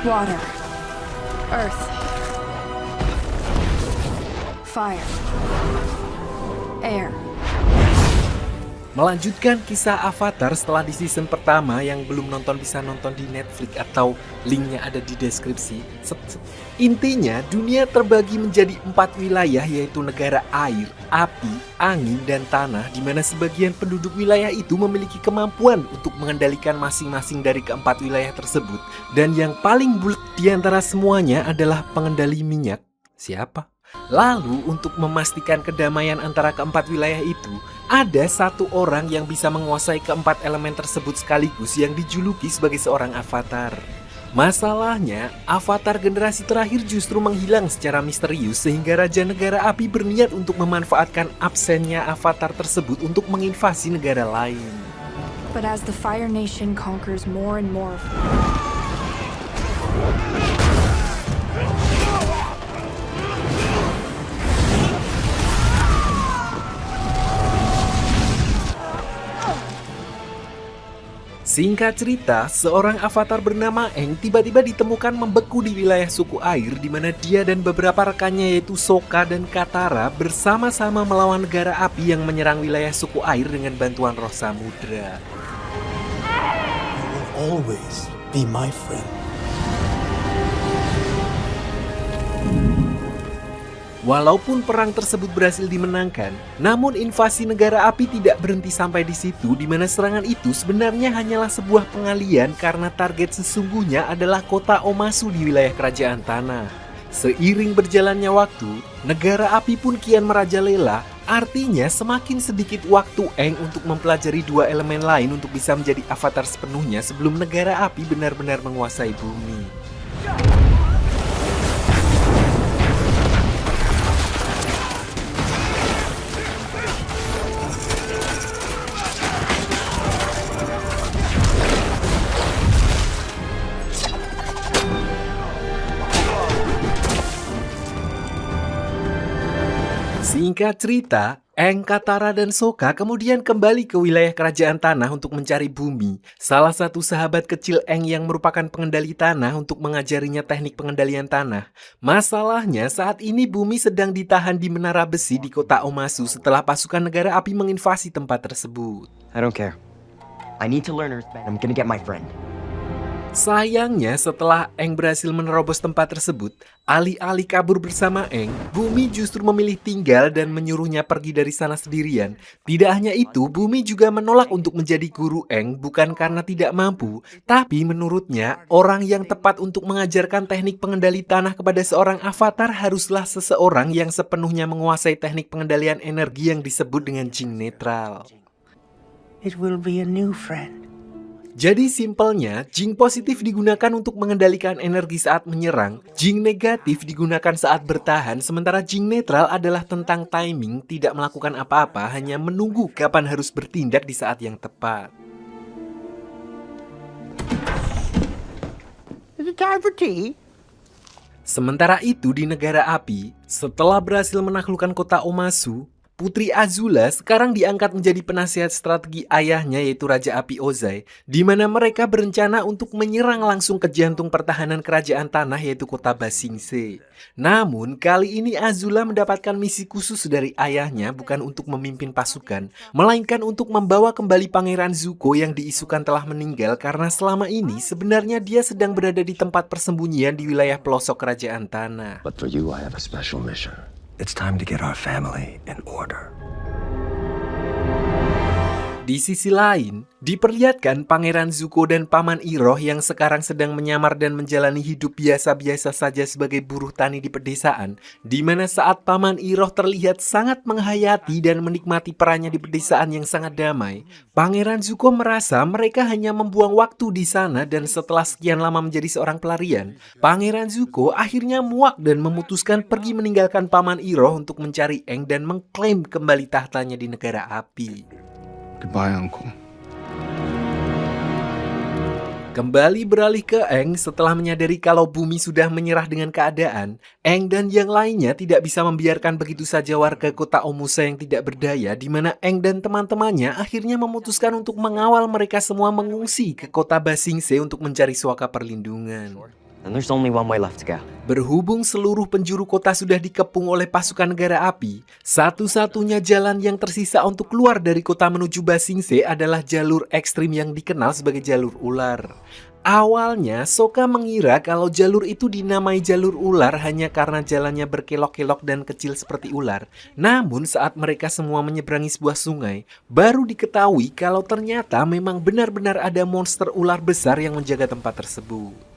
Water. Earth. Fire. Air. Melanjutkan kisah Avatar setelah di season pertama, yang belum nonton bisa nonton di Netflix atau linknya ada di deskripsi. Intinya, dunia terbagi menjadi 4 wilayah, yaitu negara air, api, angin, dan tanah, di mana sebagian penduduk wilayah itu memiliki kemampuan untuk mengendalikan masing-masing dari keempat wilayah tersebut. Dan yang paling bulat di antara semuanya adalah pengendali minyak. Siapa? Lalu untuk memastikan kedamaian antara keempat wilayah itu, ada satu orang yang bisa menguasai keempat elemen tersebut sekaligus, yang dijuluki sebagai seorang avatar. Masalahnya, avatar generasi terakhir justru menghilang secara misterius, sehingga Raja Negara Api berniat untuk memanfaatkan absennya avatar tersebut untuk menginvasi negara lain. But as the Fire Nation conquers more and more, Singkat cerita, seorang avatar bernama Aang tiba-tiba ditemukan membeku di wilayah suku air, di mana dia dan beberapa rekannya yaitu Sokka dan Katara bersama-sama melawan negara api yang menyerang wilayah suku air dengan bantuan roh samudra. You will always be my friend. Walaupun perang tersebut berhasil dimenangkan, namun invasi negara api tidak berhenti sampai di situ, di mana serangan itu sebenarnya hanyalah sebuah pengalian karena target sesungguhnya adalah kota Omasu di wilayah kerajaan tanah. Seiring berjalannya waktu, negara api pun kian merajalela, artinya semakin sedikit waktu Aang untuk mempelajari dua elemen lain untuk bisa menjadi avatar sepenuhnya sebelum negara api benar-benar menguasai bumi. Singkat cerita, Aang, Katara, dan Sokka kemudian kembali ke wilayah kerajaan tanah untuk mencari bumi. Salah satu sahabat kecil Aang yang merupakan pengendali tanah untuk mengajarinya teknik pengendalian tanah. Masalahnya saat ini bumi sedang ditahan di menara besi di kota Omasu setelah pasukan negara api menginvasi tempat tersebut. I don't care. I need to learn Earthbend. I'm gonna get my friend. Sayangnya setelah Aang berhasil menerobos tempat tersebut, alih-alih kabur bersama Aang, Bumi justru memilih tinggal dan menyuruhnya pergi dari sana sendirian. Tidak hanya itu, Bumi juga menolak untuk menjadi guru Aang bukan karena tidak mampu, tapi menurutnya orang yang tepat untuk mengajarkan teknik pengendali tanah kepada seorang avatar haruslah seseorang yang sepenuhnya menguasai teknik pengendalian energi yang disebut dengan Jing netral. It will be a new friend. Jadi simpelnya, Jing positif digunakan untuk mengendalikan energi saat menyerang, Jing negatif digunakan saat bertahan, sementara Jing netral adalah tentang timing, tidak melakukan apa-apa, hanya menunggu kapan harus bertindak di saat yang tepat. Is it time for tea? Sementara itu di negara api, setelah berhasil menaklukkan kota Omasu, Putri Azula sekarang diangkat menjadi penasihat strategi ayahnya yaitu Raja Api Ozai, di mana mereka berencana untuk menyerang langsung ke jantung pertahanan kerajaan tanah yaitu kota Ba Sing Se. Namun kali ini Azula mendapatkan misi khusus dari ayahnya bukan untuk memimpin pasukan, melainkan untuk membawa kembali Pangeran Zuko yang diisukan telah meninggal karena selama ini sebenarnya dia sedang berada di tempat persembunyian di wilayah pelosok kerajaan tanah. But for you, I have a special mission. It's time to get our family in order. Di sisi lain, diperlihatkan Pangeran Zuko dan Paman Iroh yang sekarang sedang menyamar dan menjalani hidup biasa-biasa saja sebagai buruh tani di pedesaan, di mana saat Paman Iroh terlihat sangat menghayati dan menikmati perannya di pedesaan yang sangat damai, Pangeran Zuko merasa mereka hanya membuang waktu di sana dan setelah sekian lama menjadi seorang pelarian, Pangeran Zuko akhirnya muak dan memutuskan pergi meninggalkan Paman Iroh untuk mencari Aang dan mengklaim kembali tahtanya di negara api. Goodbye, Uncle. Kembali beralih ke Aang setelah menyadari kalau bumi sudah menyerah dengan keadaan, Aang dan yang lainnya tidak bisa membiarkan begitu saja warga kota Omusa yang tidak berdaya, di mana Aang dan teman-temannya akhirnya memutuskan untuk mengawal mereka semua mengungsi ke kota Ba Sing Se untuk mencari suaka perlindungan. And there's only one way left to go. Berhubung seluruh penjuru kota sudah dikepung oleh pasukan negara api, satu-satunya jalan yang tersisa untuk keluar dari kota menuju Ba Sing Se adalah jalur ekstrim yang dikenal sebagai jalur ular. Awalnya, Sokka mengira kalau jalur itu dinamai jalur ular hanya karena jalannya berkelok-kelok dan kecil seperti ular. Namun saat mereka semua menyeberangi sebuah sungai, baru diketahui kalau ternyata memang benar-benar ada monster ular besar yang menjaga tempat tersebut.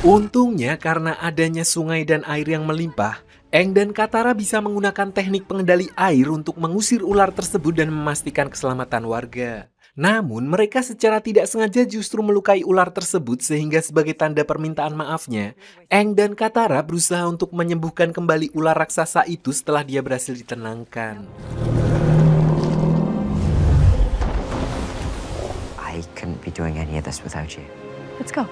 Untungnya karena adanya sungai dan air yang melimpah, Aang dan Katara bisa menggunakan teknik pengendali air untuk mengusir ular tersebut dan memastikan keselamatan warga. Namun mereka secara tidak sengaja justru melukai ular tersebut sehingga sebagai tanda permintaan maafnya, Aang dan Katara berusaha untuk menyembuhkan kembali ular raksasa itu setelah dia berhasil ditenangkan. I couldn't be doing any of this without you. Let's go.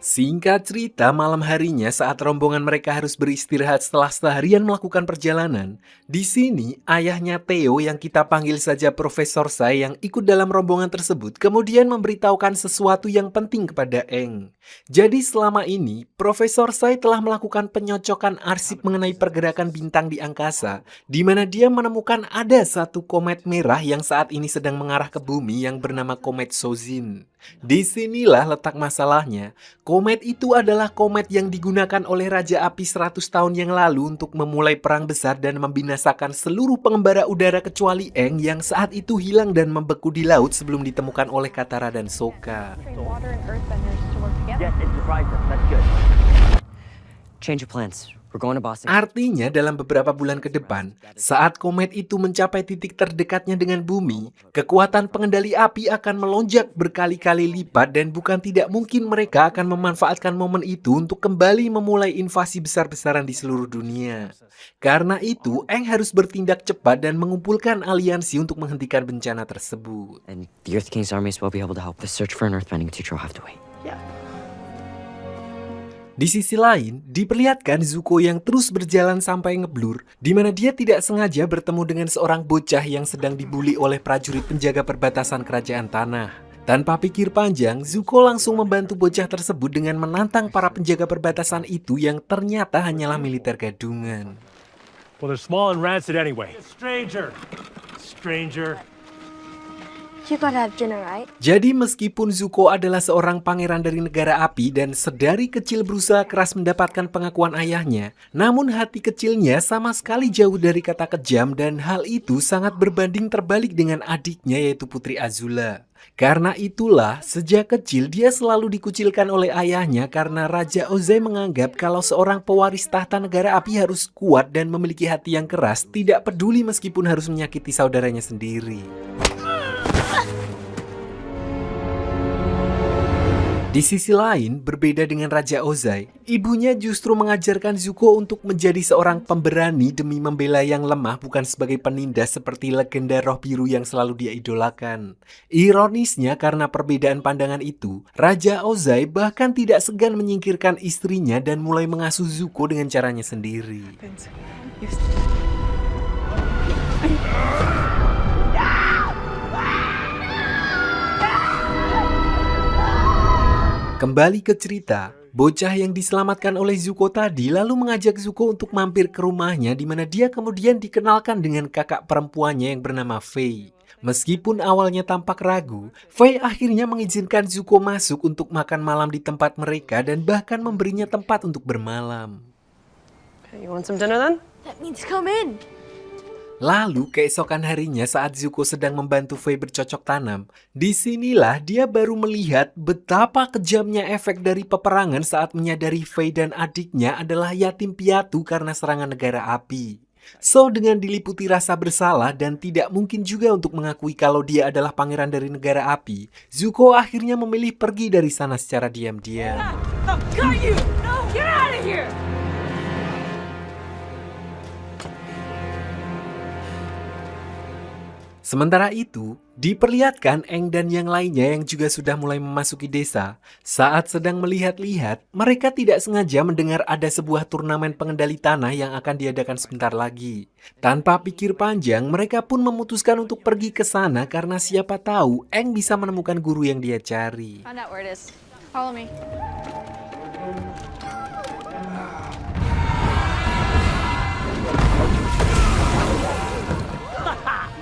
Singkat cerita, malam harinya saat rombongan mereka harus beristirahat setelah seharian melakukan perjalanan, di sini ayahnya Theo yang kita panggil saja Profesor Sai yang ikut dalam rombongan tersebut kemudian memberitahukan sesuatu yang penting kepada Aang. Jadi selama ini, Profesor Sai telah melakukan penyocokan arsip mengenai pergerakan bintang di angkasa, di mana dia menemukan ada satu komet merah yang saat ini sedang mengarah ke bumi yang bernama komet Sojin. Disinilah letak masalahnya. Komet itu adalah komet yang digunakan oleh Raja Api 100 tahun yang lalu untuk memulai perang besar dan membinasakan seluruh pengembara udara kecuali Aang yang saat itu hilang dan membeku di laut sebelum ditemukan oleh Katara dan Sokka. Yes, it surprised us. That's good. Change of plans. We're going to Boston. Artinya dalam beberapa bulan ke depan, saat komet itu mencapai titik terdekatnya dengan bumi, kekuatan pengendali api akan melonjak berkali-kali lipat dan bukan tidak mungkin mereka akan memanfaatkan momen itu untuk kembali memulai invasi besar-besaran di seluruh dunia. Karena itu, Aang harus bertindak cepat dan mengumpulkan aliansi untuk menghentikan bencana tersebut. And the Earth King's armies will be able to help. The search for an earthbending teacher will have to wait. Di sisi lain, diperlihatkan Zuko yang terus berjalan sampai ngeblur, di mana dia tidak sengaja bertemu dengan seorang bocah yang sedang dibuli oleh prajurit penjaga perbatasan kerajaan tanah. Tanpa pikir panjang, Zuko langsung membantu bocah tersebut dengan menantang para penjaga perbatasan itu yang ternyata hanyalah militer gadungan. Well, they're small and rancid anyway. Stranger. You gotta have dinner, right? Jadi meskipun Zuko adalah seorang pangeran dari negara api dan sedari kecil berusaha keras mendapatkan pengakuan ayahnya, namun hati kecilnya sama sekali jauh dari kata kejam dan hal itu sangat berbanding terbalik dengan adiknya yaitu Putri Azula. Karena itulah, sejak kecil dia selalu dikucilkan oleh ayahnya karena Raja Ozai menganggap kalau seorang pewaris tahta negara api harus kuat dan memiliki hati yang keras, tidak peduli meskipun harus menyakiti saudaranya sendiri. Di sisi lain, berbeda dengan Raja Ozai, ibunya justru mengajarkan Zuko untuk menjadi seorang pemberani demi membela yang lemah bukan sebagai penindas seperti legenda roh biru yang selalu dia idolakan. Ironisnya karena perbedaan pandangan itu, Raja Ozai bahkan tidak segan menyingkirkan istrinya dan mulai mengasuh Zuko dengan caranya sendiri. Kembali ke cerita, bocah yang diselamatkan oleh Zuko tadi lalu mengajak Zuko untuk mampir ke rumahnya di mana dia kemudian dikenalkan dengan kakak perempuannya yang bernama Faye. Meskipun awalnya tampak ragu, Faye akhirnya mengizinkan Zuko masuk untuk makan malam di tempat mereka dan bahkan memberinya tempat untuk bermalam. You want some dinner then? That means come in. Lalu keesokan harinya saat Zuko sedang membantu Faye bercocok tanam, disinilah dia baru melihat betapa kejamnya efek dari peperangan saat menyadari Faye dan adiknya adalah yatim piatu karena serangan negara api. So, dengan diliputi rasa bersalah dan tidak mungkin juga untuk mengakui kalau dia adalah pangeran dari negara api, Zuko akhirnya memilih pergi dari sana secara diam-diam. Sementara itu, diperlihatkan Aang dan yang lainnya yang juga sudah mulai memasuki desa. Saat sedang melihat-lihat, mereka tidak sengaja mendengar ada sebuah turnamen pengendali tanah yang akan diadakan sebentar lagi. Tanpa pikir panjang, mereka pun memutuskan untuk pergi ke sana karena siapa tahu Aang bisa menemukan guru yang dia cari. Find out where it is. Follow me.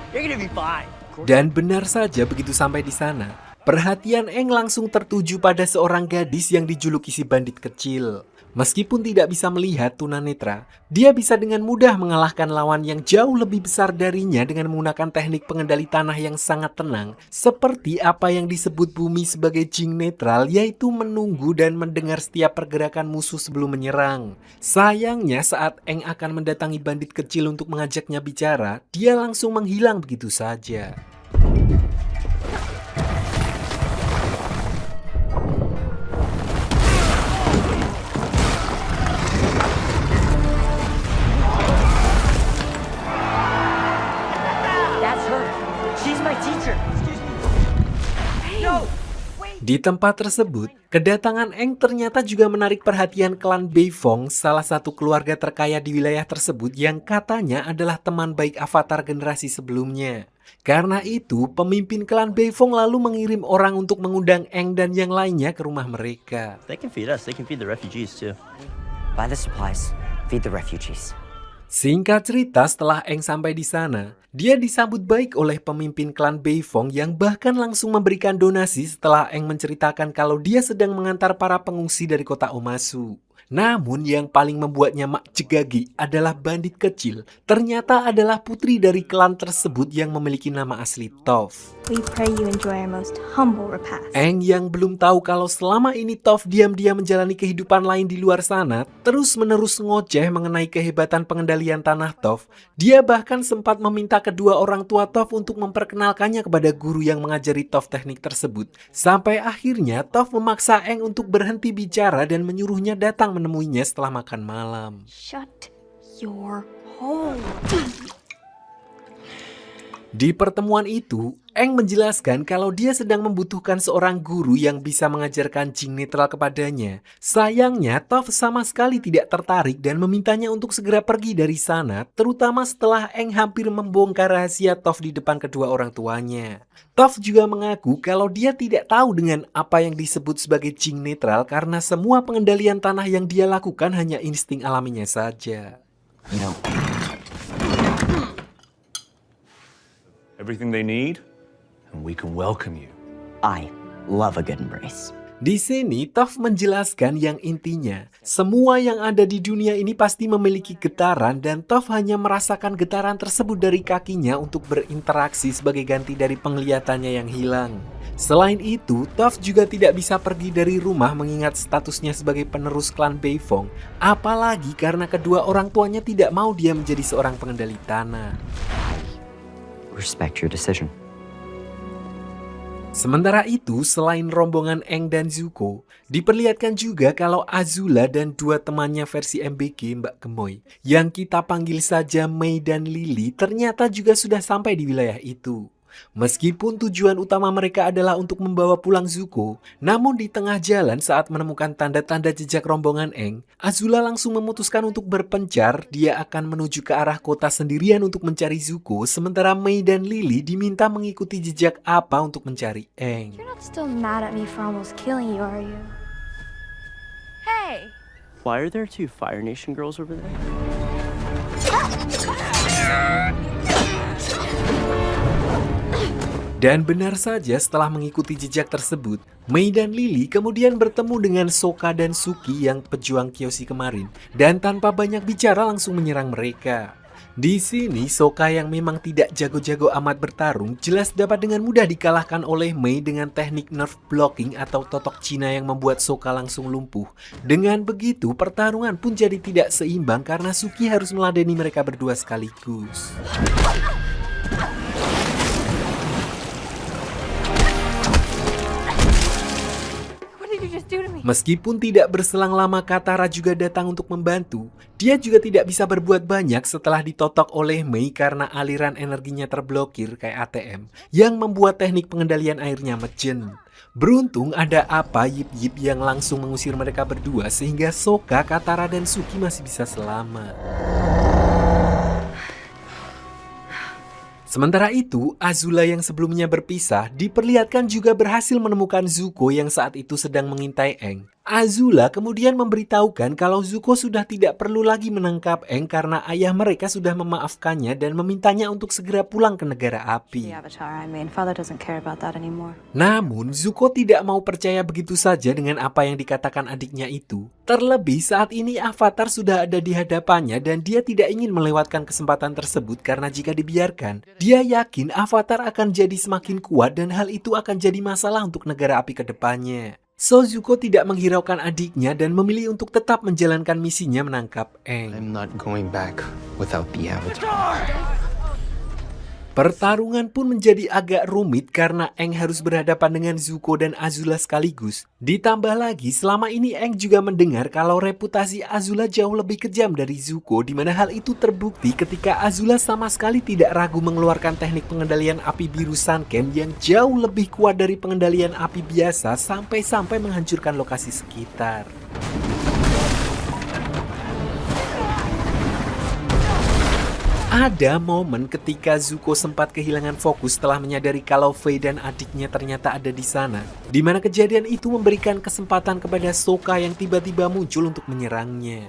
You're gonna be fine. Dan benar saja begitu sampai di sana, perhatian Aang langsung tertuju pada seorang gadis yang dijuluki si bandit kecil. Meskipun tidak bisa melihat tunanetra, dia bisa dengan mudah mengalahkan lawan yang jauh lebih besar darinya dengan menggunakan teknik pengendali tanah yang sangat tenang, seperti apa yang disebut bumi sebagai jing netral, yaitu menunggu dan mendengar setiap pergerakan musuh sebelum menyerang. Sayangnya saat Aang akan mendatangi bandit kecil untuk mengajaknya bicara, dia langsung menghilang begitu saja. That's her. She's my teacher. No. Di tempat tersebut, kedatangan Aang ternyata juga menarik perhatian klan Beifong, salah satu keluarga terkaya di wilayah tersebut yang katanya adalah teman baik Avatar generasi sebelumnya. Karena itu, pemimpin klan Beifong lalu mengirim orang untuk mengundang Aang dan yang lainnya ke rumah mereka. They can feed us. They can feed the refugees too. Buy the supplies. Feed the refugees. Singkat cerita, setelah Aang sampai di sana, dia disambut baik oleh pemimpin klan Beifong yang bahkan langsung memberikan donasi setelah Aang menceritakan kalau dia sedang mengantar para pengungsi dari kota Omasu. Namun yang paling membuatnya makcegagi adalah bandit kecil ternyata adalah putri dari klan tersebut yang memiliki nama asli Toph. We pray you enjoy our most humble repast. Aang yang belum tahu kalau selama ini Toph diam-diam menjalani kehidupan lain di luar sana, terus-menerus ngoceh mengenai kehebatan pengendalian tanah Toph. Dia bahkan sempat meminta kedua orang tua Toph untuk memperkenalkannya kepada guru yang mengajari Toph teknik tersebut. Sampai akhirnya Toph memaksa Aang untuk berhenti bicara dan menyuruhnya datang menemuinya setelah makan malam. Shut your hole. Di pertemuan itu, Aang menjelaskan kalau dia sedang membutuhkan seorang guru yang bisa mengajarkan jing netral kepadanya. Sayangnya, Toph sama sekali tidak tertarik dan memintanya untuk segera pergi dari sana, terutama setelah Aang hampir membongkar rahasia Toph di depan kedua orang tuanya. Toph juga mengaku kalau dia tidak tahu dengan apa yang disebut sebagai jing netral karena semua pengendalian tanah yang dia lakukan hanya insting alaminya saja. You know, Everything they need, and we can welcome you. I love a good embrace. Di sini, Toph menjelaskan yang intinya, semua yang ada di dunia ini pasti memiliki getaran dan Toph hanya merasakan getaran tersebut dari kakinya untuk berinteraksi sebagai ganti dari penglihatannya yang hilang. Selain itu, Toph juga tidak bisa pergi dari rumah mengingat statusnya sebagai penerus klan Beifong, apalagi karena kedua orang tuanya tidak mau dia menjadi seorang pengendali tanah. Respect your decision. Sementara itu, selain rombongan Aang dan Zuko, diperlihatkan juga kalau Azula dan dua temannya versi MBG Mbak Gemoy, yang kita panggil saja Mei dan Lily, ternyata juga sudah sampai di wilayah itu. Meskipun tujuan utama mereka adalah untuk membawa pulang Zuko, namun di tengah jalan saat menemukan tanda-tanda jejak rombongan Aang, Azula langsung memutuskan untuk berpencar. Dia akan menuju ke arah kota sendirian untuk mencari Zuko, sementara Mei dan Lily diminta mengikuti jejak apa untuk mencari Aang. You're not still mad at me for almost killing you, are you? Hey! Why are there two Fire Nation girls over there? Dan benar saja setelah mengikuti jejak tersebut, Mei dan Lily kemudian bertemu dengan Sokka dan Suki yang pejuang Kyoshi kemarin, dan tanpa banyak bicara langsung menyerang mereka. Di sini, Sokka yang memang tidak jago-jago amat bertarung jelas dapat dengan mudah dikalahkan oleh Mei dengan teknik nerf blocking atau totok Cina yang membuat Sokka langsung lumpuh. Dengan begitu, pertarungan pun jadi tidak seimbang karena Suki harus meladeni mereka berdua sekaligus. Meskipun tidak berselang lama Katara juga datang untuk membantu, dia juga tidak bisa berbuat banyak setelah ditotok oleh Mei karena aliran energinya terblokir kayak ATM yang membuat teknik pengendalian airnya mejen. Beruntung ada apa Yip yang langsung mengusir mereka berdua sehingga Sokka, Katara, dan Suki masih bisa selamat. Sementara itu, Azula yang sebelumnya berpisah diperlihatkan juga berhasil menemukan Zuko yang saat itu sedang mengintai Aang. Azula kemudian memberitahukan kalau Zuko sudah tidak perlu lagi menangkap Aang karena ayah mereka sudah memaafkannya dan memintanya untuk segera pulang ke negara api. Namun, Zuko tidak mau percaya begitu saja dengan apa yang dikatakan adiknya itu. Terlebih saat ini Avatar sudah ada di hadapannya dan dia tidak ingin melewatkan kesempatan tersebut karena jika dibiarkan, dia yakin Avatar akan jadi semakin kuat dan hal itu akan jadi masalah untuk negara api ke depannya. So Zuko tidak menghiraukan adiknya dan memilih untuk tetap menjalankan misinya menangkap Aang. I'm not going back without the Avatar. Pertarungan pun menjadi agak rumit karena Aang harus berhadapan dengan Zuko dan Azula sekaligus. Ditambah lagi selama ini Aang juga mendengar kalau reputasi Azula jauh lebih kejam dari Zuko, di mana hal itu terbukti ketika Azula sama sekali tidak ragu mengeluarkan teknik pengendalian api biru Sanken yang jauh lebih kuat dari pengendalian api biasa sampai-sampai menghancurkan lokasi sekitar. Ada momen ketika Zuko sempat kehilangan fokus setelah menyadari kalau Faye dan adiknya ternyata ada di sana, di mana kejadian itu memberikan kesempatan kepada Sokka yang tiba-tiba muncul untuk menyerangnya.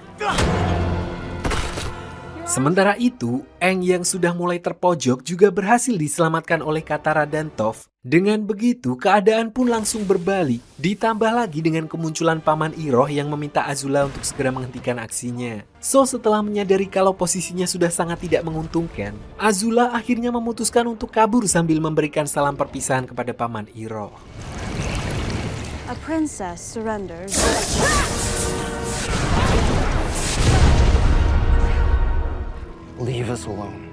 Sementara itu, Aang yang sudah mulai terpojok juga berhasil diselamatkan oleh Katara dan Toph. Dengan begitu, keadaan pun langsung berbalik. Ditambah lagi dengan kemunculan Paman Iroh yang meminta Azula untuk segera menghentikan aksinya. So, setelah menyadari kalau posisinya sudah sangat tidak menguntungkan, Azula akhirnya memutuskan untuk kabur sambil memberikan salam perpisahan kepada Paman Iroh. A princess surrenders. Leave us alone.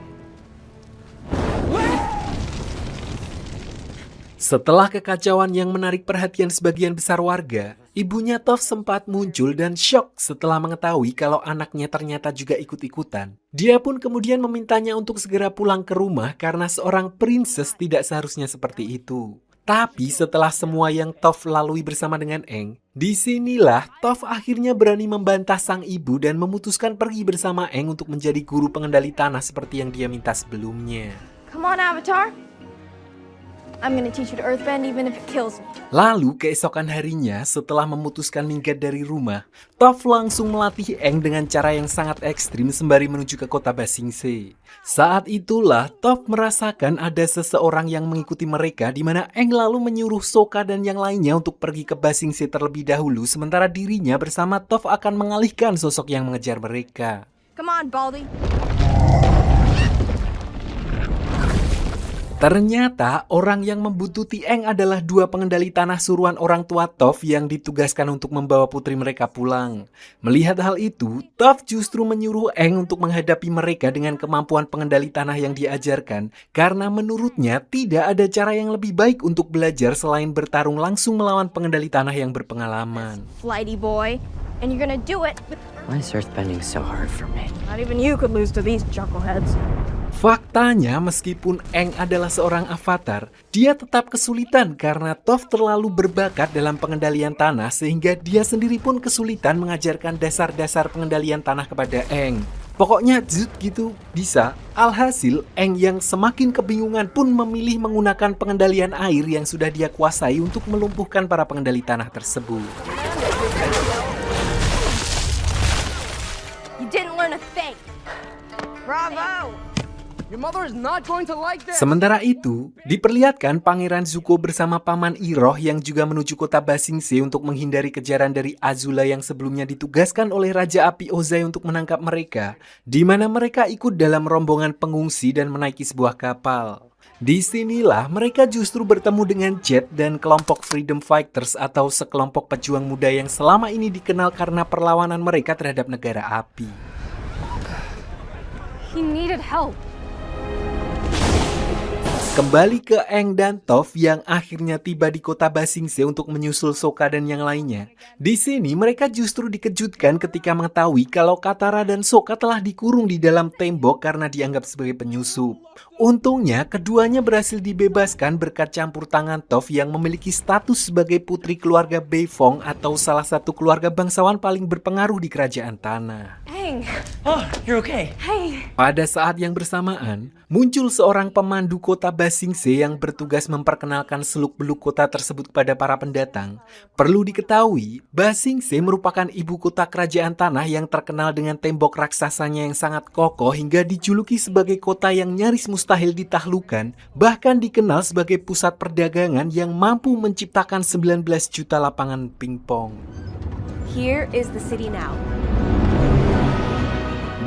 Setelah kekacauan yang menarik perhatian sebagian besar warga, ibunya Toph sempat muncul dan syok setelah mengetahui kalau anaknya ternyata juga ikut-ikutan. Dia pun kemudian memintanya untuk segera pulang ke rumah karena seorang princess tidak seharusnya seperti itu. Tapi setelah semua yang Toph lalui bersama dengan Aang, disinilah Toph akhirnya berani membantah sang ibu dan memutuskan pergi bersama Aang untuk menjadi guru pengendali tanah seperti yang dia minta sebelumnya. Come on, Avatar. I'm gonna teach you to earthbend even if it kills me. Lalu keesokan harinya setelah memutuskan minggat dari rumah, Toph langsung melatih Aang dengan cara yang sangat ekstrim sembari menuju ke kota Ba Sing Se. Saat itulah Toph merasakan ada seseorang yang mengikuti mereka di mana Aang lalu menyuruh Sokka dan yang lainnya untuk pergi ke Ba Sing Se terlebih dahulu sementara dirinya bersama Toph akan mengalihkan sosok yang mengejar mereka. Come on, Baldy. Ternyata orang yang membuntuti Aang adalah dua pengendali tanah suruhan orang tua Toph yang ditugaskan untuk membawa putri mereka pulang. Melihat hal itu, Toph justru menyuruh Aang untuk menghadapi mereka dengan kemampuan pengendali tanah yang diajarkan karena menurutnya tidak ada cara yang lebih baik untuk belajar selain bertarung langsung melawan pengendali tanah yang berpengalaman. Flighty boy. And you're gonna do it. Why is earthbending so hard for me? Not even you could lose to these chuckleheads. Faktanya meskipun Aang adalah seorang avatar, dia tetap kesulitan karena Toph terlalu berbakat dalam pengendalian tanah sehingga dia sendiri pun kesulitan mengajarkan dasar-dasar pengendalian tanah kepada Aang. Pokoknya zut gitu bisa. Alhasil Aang yang semakin kebingungan pun memilih menggunakan pengendalian air yang sudah dia kuasai untuk melumpuhkan para pengendali tanah tersebut. You didn't learn a thing. Bravo! Your mother is not going to like this. Sementara itu, diperlihatkan Pangeran Zuko bersama Paman Iroh yang juga menuju kota Ba Sing Se untuk menghindari kejaran dari Azula yang sebelumnya ditugaskan oleh Raja Api Ozai untuk menangkap mereka, di mana mereka ikut dalam rombongan pengungsi dan menaiki sebuah kapal. Disinilah mereka justru bertemu dengan Jet dan kelompok Freedom Fighters atau sekelompok pejuang muda yang selama ini dikenal karena perlawanan mereka terhadap negara api. He needed help. Kembali ke Aang dan Toph yang akhirnya tiba di kota Ba Sing Se untuk menyusul Sokka dan yang lainnya. Di sini mereka justru dikejutkan ketika mengetahui kalau Katara dan Sokka telah dikurung di dalam tembok karena dianggap sebagai penyusup. Untungnya keduanya berhasil dibebaskan berkat campur tangan Toph yang memiliki status sebagai putri keluarga Beifong atau salah satu keluarga bangsawan paling berpengaruh di kerajaan tanah. Aang, Oh, you're okay. hey. Pada saat yang bersamaan, muncul seorang pemandu kota Ba Sing Se yang bertugas memperkenalkan seluk-beluk kota tersebut kepada para pendatang. Perlu diketahui, Ba Sing Se merupakan ibu kota kerajaan tanah yang terkenal dengan tembok raksasanya yang sangat kokoh hingga dijuluki sebagai kota yang nyaris mustahil ditaklukkan, bahkan dikenal sebagai pusat perdagangan yang mampu menciptakan 19 juta lapangan pingpong. Here is the city now.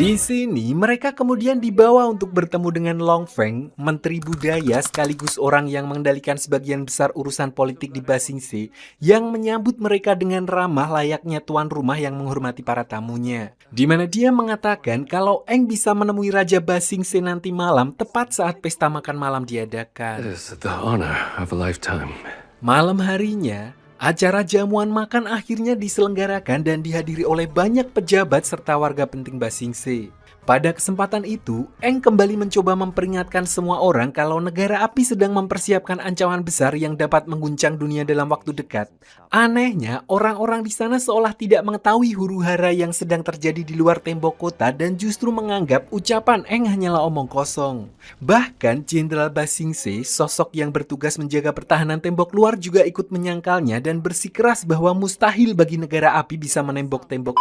Di sini, mereka kemudian dibawa untuk bertemu dengan Long Feng, menteri budaya sekaligus orang yang mengendalikan sebagian besar urusan politik di Ba Sing Se, yang menyambut mereka dengan ramah layaknya tuan rumah yang menghormati para tamunya. Di mana dia mengatakan kalau Aang bisa menemui Raja Ba Sing Se nanti malam tepat saat pesta makan malam diadakan. It is the honor of a lifetime. Malam harinya, acara jamuan makan akhirnya diselenggarakan dan dihadiri oleh banyak pejabat serta warga penting Ba Sing Se. Pada kesempatan itu, Aang kembali mencoba memperingatkan semua orang kalau negara api sedang mempersiapkan ancaman besar yang dapat mengguncang dunia dalam waktu dekat. Anehnya, orang-orang di sana seolah tidak mengetahui huru-hara yang sedang terjadi di luar tembok kota dan justru menganggap ucapan Aang hanyalah omong kosong. Bahkan, Jenderal Ba Sing Se, sosok yang bertugas menjaga pertahanan tembok luar juga ikut menyangkalnya dan bersikeras bahwa mustahil bagi negara api bisa menembus tembok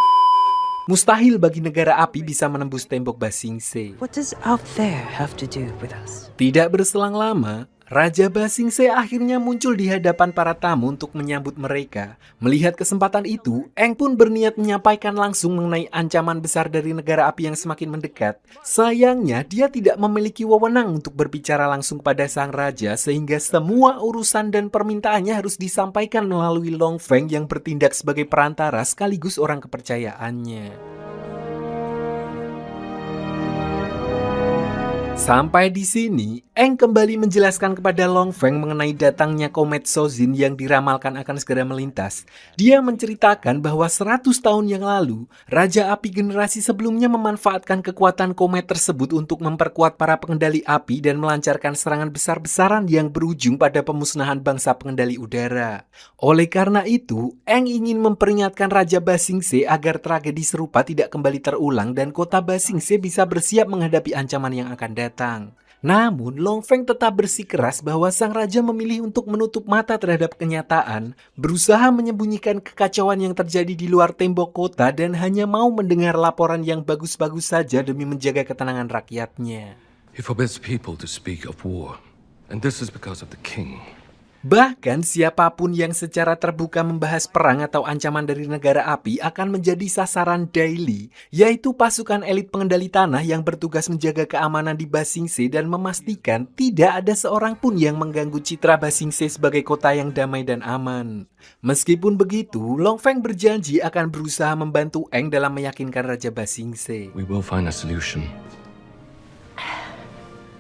Ba Sing Se. What does out there have to do with us? Tidak berselang lama, Raja Ba Sing Se akhirnya muncul di hadapan para tamu untuk menyambut mereka. Melihat kesempatan itu, Aang pun berniat menyampaikan langsung mengenai ancaman besar dari negara api yang semakin mendekat. Sayangnya, dia tidak memiliki wewenang untuk berbicara langsung pada sang raja, sehingga semua urusan dan permintaannya harus disampaikan melalui Long Feng yang bertindak sebagai perantara sekaligus orang kepercayaannya. Sampai di sini, Aang kembali menjelaskan kepada Long Feng mengenai datangnya komet Sozin yang diramalkan akan segera melintas. Dia menceritakan bahwa 100 tahun yang lalu, Raja Api generasi sebelumnya memanfaatkan kekuatan komet tersebut untuk memperkuat para pengendali api dan melancarkan serangan besar-besaran yang berujung pada pemusnahan bangsa pengendali udara. Oleh karena itu, Aang ingin memperingatkan Raja Ba Sing Se agar tragedi serupa tidak kembali terulang dan kota Ba Sing Se bisa bersiap menghadapi ancaman yang akan datang. Namun, Long Feng tetap bersikeras bahwa sang raja memilih untuk menutup mata terhadap kenyataan, berusaha menyembunyikan kekacauan yang terjadi di luar tembok kota dan hanya mau mendengar laporan yang bagus-bagus saja demi menjaga ketenangan rakyatnya. He forbids people to speak of war, and this is because of the king. Bahkan siapapun yang secara terbuka membahas perang atau ancaman dari negara api akan menjadi sasaran daily, yaitu pasukan elit pengendali tanah yang bertugas menjaga keamanan di Ba Sing Se dan memastikan tidak ada seorang pun yang mengganggu citra Ba Sing Se sebagai kota yang damai dan aman. Meskipun begitu, Long Feng berjanji akan berusaha membantu Aang dalam meyakinkan Raja Ba Sing Se. We will find a solution.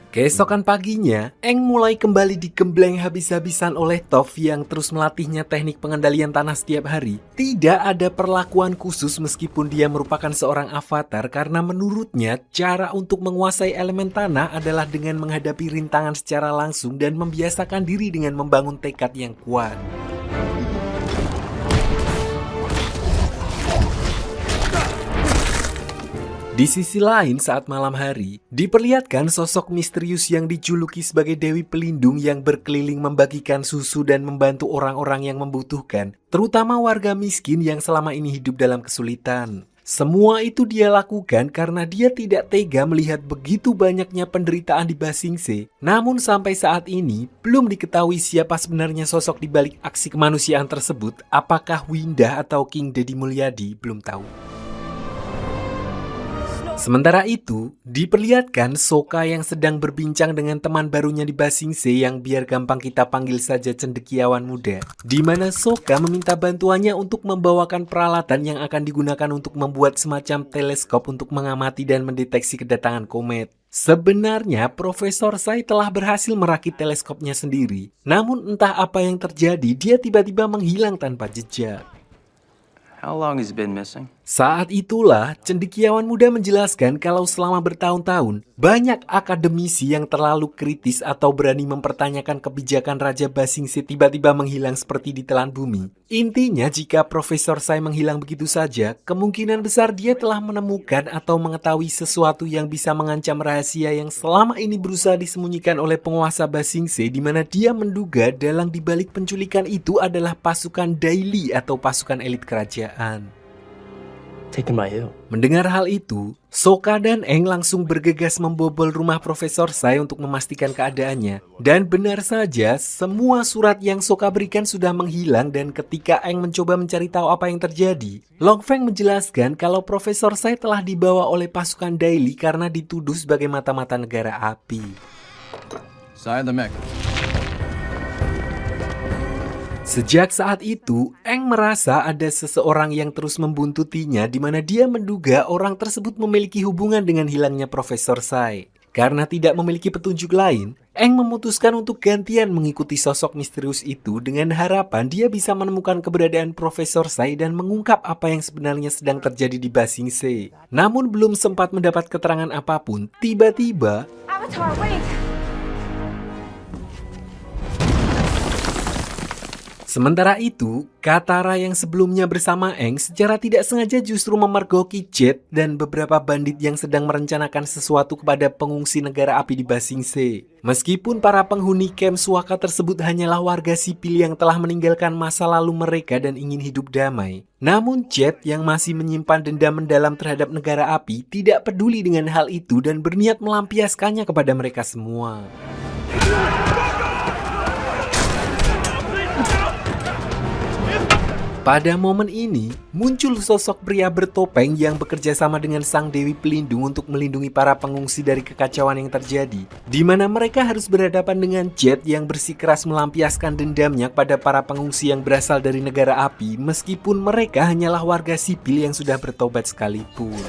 Keesokan paginya, Aang mulai kembali digembleng habis-habisan oleh Toph yang terus melatihnya teknik pengendalian tanah setiap hari. Tidak ada perlakuan khusus meskipun dia merupakan seorang avatar karena menurutnya cara untuk menguasai elemen tanah adalah dengan menghadapi rintangan secara langsung dan membiasakan diri dengan membangun tekad yang kuat. Di sisi lain, saat malam hari, diperlihatkan sosok misterius yang dijuluki sebagai Dewi Pelindung yang berkeliling membagikan susu dan membantu orang-orang yang membutuhkan, terutama warga miskin yang selama ini hidup dalam kesulitan. Semua itu dia lakukan karena dia tidak tega melihat begitu banyaknya penderitaan di Ba Sing Se. Namun sampai saat ini, belum diketahui siapa sebenarnya sosok di balik aksi kemanusiaan tersebut. Apakah Winda atau King Deddy Mulyadi, belum tahu. Sementara itu, diperlihatkan Sokka yang sedang berbincang dengan teman barunya di Ba Sing Se yang biar gampang kita panggil saja cendekiawan muda. Di mana Sokka meminta bantuannya untuk membawakan peralatan yang akan digunakan untuk membuat semacam teleskop untuk mengamati dan mendeteksi kedatangan komet. Sebenarnya Profesor Sai telah berhasil merakit teleskopnya sendiri. Namun entah apa yang terjadi, dia tiba-tiba menghilang tanpa jejak. How long has he been missing? Saat itulah, cendekiawan muda menjelaskan kalau selama bertahun-tahun, banyak akademisi yang terlalu kritis atau berani mempertanyakan kebijakan Raja Ba Sing Se tiba-tiba menghilang seperti ditelan bumi. Intinya, jika Profesor Sai menghilang begitu saja, kemungkinan besar dia telah menemukan atau mengetahui sesuatu yang bisa mengancam rahasia yang selama ini berusaha disembunyikan oleh penguasa Ba Sing Se, di mana dia menduga dalang dibalik penculikan itu adalah pasukan Daily atau pasukan elit kerajaan. Taken by who? Mendengar hal itu, Sokka dan Aang langsung bergegas membobol rumah Profesor Sai untuk memastikan keadaannya. Dan benar saja, semua surat yang Sokka berikan sudah menghilang dan ketika Aang mencoba mencari tahu apa yang terjadi, Long Feng menjelaskan kalau Profesor Sai telah dibawa oleh pasukan Daily karena dituduh sebagai mata-mata negara api. Sai the mech. Sejak saat itu, Aang merasa ada seseorang yang terus membuntutinya di mana dia menduga orang tersebut memiliki hubungan dengan hilangnya Profesor Sai. Karena tidak memiliki petunjuk lain, Aang memutuskan untuk gantian mengikuti sosok misterius itu dengan harapan dia bisa menemukan keberadaan Profesor Sai dan mengungkap apa yang sebenarnya sedang terjadi di Ba Sing Se. Namun belum sempat mendapat keterangan apapun, tiba-tiba Avatar, wait! sementara itu, Katara yang sebelumnya bersama Aang secara tidak sengaja justru memergoki Jet dan beberapa bandit yang sedang merencanakan sesuatu kepada pengungsi negara api di Ba Sing Se. Meskipun para penghuni camp Suaka tersebut hanyalah warga sipil yang telah meninggalkan masa lalu mereka dan ingin hidup damai, namun Jet yang masih menyimpan dendam mendalam terhadap negara api tidak peduli dengan hal itu dan berniat melampiaskannya kepada mereka semua. Pada momen ini, muncul sosok pria bertopeng yang bekerja sama dengan Sang Dewi Pelindung untuk melindungi para pengungsi dari kekacauan yang terjadi, di mana mereka harus berhadapan dengan Jet yang bersikeras melampiaskan dendamnya pada para pengungsi yang berasal dari negara api, meskipun mereka hanyalah warga sipil yang sudah bertobat sekalipun.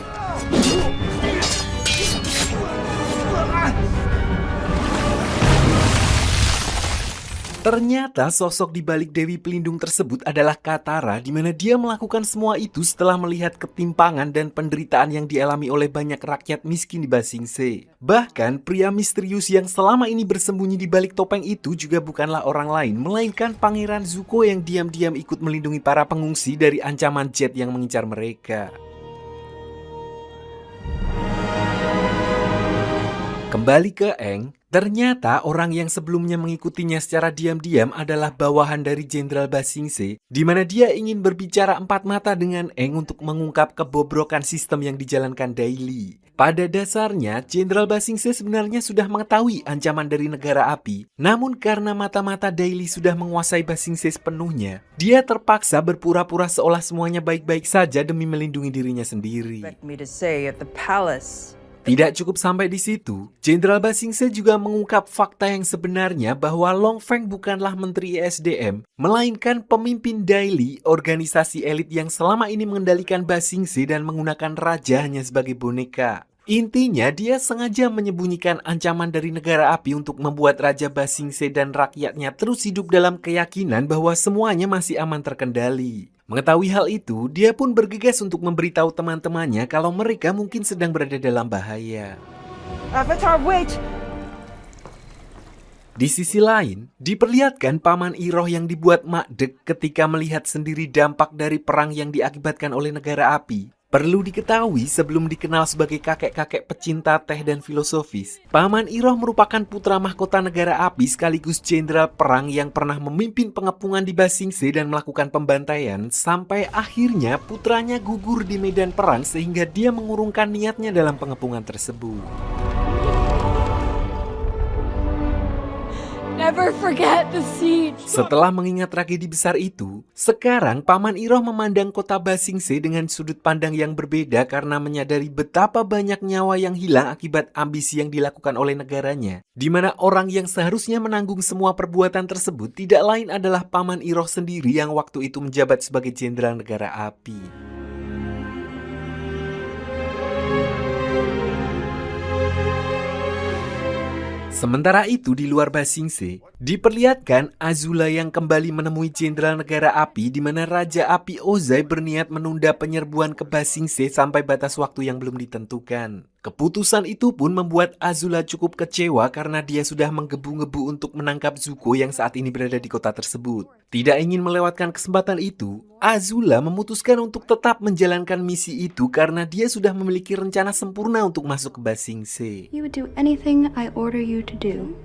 Ternyata sosok di balik Dewi Pelindung tersebut adalah Katara, di mana dia melakukan semua itu setelah melihat ketimpangan dan penderitaan yang dialami oleh banyak rakyat miskin di Ba Sing Se. Bahkan pria misterius yang selama ini bersembunyi di balik topeng itu juga bukanlah orang lain, melainkan Pangeran Zuko yang diam-diam ikut melindungi para pengungsi dari ancaman Jet yang mengincar mereka. Kembali ke Aang, ternyata orang yang sebelumnya mengikutinya secara diam-diam adalah bawahan dari Jenderal Ba Sing Se, di mana dia ingin berbicara empat mata dengan Aang untuk mengungkap kebobrokan sistem yang dijalankan Daily. Pada dasarnya, Jenderal Ba Sing Se sebenarnya sudah mengetahui ancaman dari negara api, namun karena mata-mata Daily sudah menguasai Ba Sing Se sepenuhnya, dia terpaksa berpura-pura seolah semuanya baik-baik saja demi melindungi dirinya sendiri. Tidak cukup sampai di situ, Jenderal Ba Sing Se juga mengungkap fakta yang sebenarnya bahwa Long Feng bukanlah Menteri ESDM, melainkan pemimpin Daily, organisasi elit yang selama ini mengendalikan Ba Sing Se dan menggunakan raja hanya sebagai boneka. Intinya, dia sengaja menyembunyikan ancaman dari negara api untuk membuat Raja Ba Sing Se dan rakyatnya terus hidup dalam keyakinan bahwa semuanya masih aman terkendali. Mengetahui hal itu, dia pun bergegas untuk memberitahu teman-temannya kalau mereka mungkin sedang berada dalam bahaya. Avatar, wait! Di sisi lain, diperlihatkan Paman Iroh yang dibuat Mak Dek ketika melihat sendiri dampak dari perang yang diakibatkan oleh negara api. Perlu diketahui, sebelum dikenal sebagai kakek-kakek pecinta teh dan filosofis, Paman Iroh merupakan putra mahkota negara api sekaligus jenderal perang yang pernah memimpin pengepungan di Ba Sing Se dan melakukan pembantaian sampai akhirnya putranya gugur di medan perang sehingga dia mengurungkan niatnya dalam pengepungan tersebut. Never forget the siege. Setelah mengingat tragedi besar itu, sekarang Paman Iroh memandang kota Ba Sing Se dengan sudut pandang yang berbeda karena menyadari betapa banyak nyawa yang hilang akibat ambisi yang dilakukan oleh negaranya, di mana orang yang seharusnya menanggung semua perbuatan tersebut tidak lain adalah Paman Iroh sendiri yang waktu itu menjabat sebagai jenderal negara api. Sementara itu di luar Ba Sing Se, diperlihatkan Azula yang kembali menemui jenderal negara api di mana Raja Api Ozai berniat menunda penyerbuan ke Ba Sing Se sampai batas waktu yang belum ditentukan. Keputusan itu pun membuat Azula cukup kecewa karena dia sudah menggebu-gebu untuk menangkap Zuko yang saat ini berada di kota tersebut. Tidak ingin melewatkan kesempatan itu, Azula memutuskan untuk tetap menjalankan misi itu karena dia sudah memiliki rencana sempurna untuk masuk ke Ba Sing Se. You would do anything I order you to do.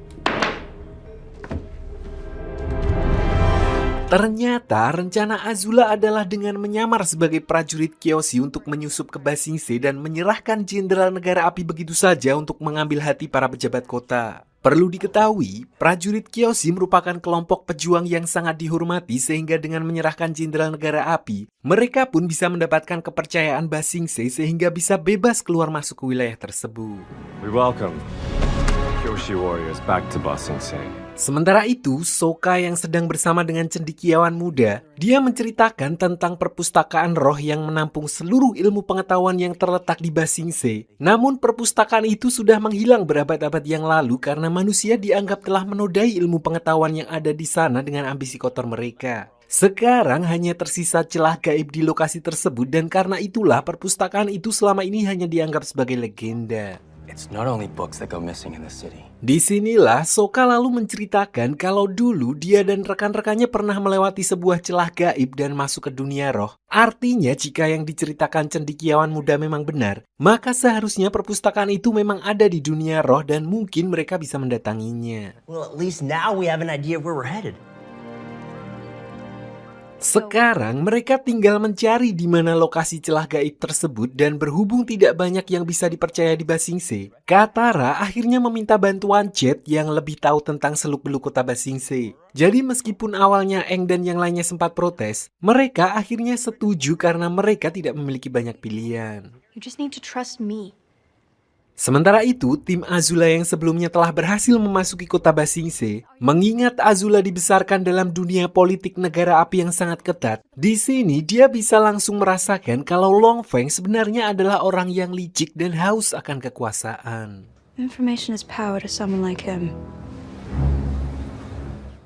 Ternyata rencana Azula adalah dengan menyamar sebagai prajurit Kyoshi untuk menyusup ke Ba Sing Se dan menyerahkan jenderal negara api begitu saja untuk mengambil hati para pejabat kota. Perlu diketahui, prajurit Kyoshi merupakan kelompok pejuang yang sangat dihormati sehingga dengan menyerahkan jenderal negara api, mereka pun bisa mendapatkan kepercayaan Ba Sing Se sehingga bisa bebas keluar masuk ke wilayah tersebut. We welcome Kyoshi warriors back to Ba Sing Se. Sementara itu, Sokka yang sedang bersama dengan cendekiawan muda, dia menceritakan tentang perpustakaan roh yang menampung seluruh ilmu pengetahuan yang terletak di Ba Sing Se. Namun perpustakaan itu sudah menghilang berabad-abad yang lalu karena manusia dianggap telah menodai ilmu pengetahuan yang ada di sana dengan ambisi kotor mereka. Sekarang hanya tersisa celah gaib di lokasi tersebut dan karena itulah perpustakaan itu selama ini hanya dianggap sebagai legenda. It's not only books that go missing in the city. Disinilah Sokka lalu menceritakan kalau dulu dia dan rekan-rekannya pernah melewati sebuah celah gaib dan masuk ke dunia roh. Artinya jika yang diceritakan cendekiawan muda memang benar, maka seharusnya perpustakaan itu memang ada di dunia roh dan mungkin mereka bisa mendatanginya. Well, at least now we have an idea of where we're headed. Sekarang mereka tinggal mencari di mana lokasi celah gaib tersebut dan berhubung tidak banyak yang bisa dipercaya di Ba Sing Se, Katara akhirnya meminta bantuan Jet yang lebih tahu tentang seluk-beluk kota Ba Sing Se. Jadi meskipun awalnya Aang dan yang lainnya sempat protes, mereka akhirnya setuju karena mereka tidak memiliki banyak pilihan. You just need to trust me. Sementara itu, tim Azula yang sebelumnya telah berhasil memasuki kota Ba Sing Se, mengingat Azula dibesarkan dalam dunia politik negara api yang sangat ketat, di sini dia bisa langsung merasakan kalau Long Feng sebenarnya adalah orang yang licik dan haus akan kekuasaan. Information is power to someone like him.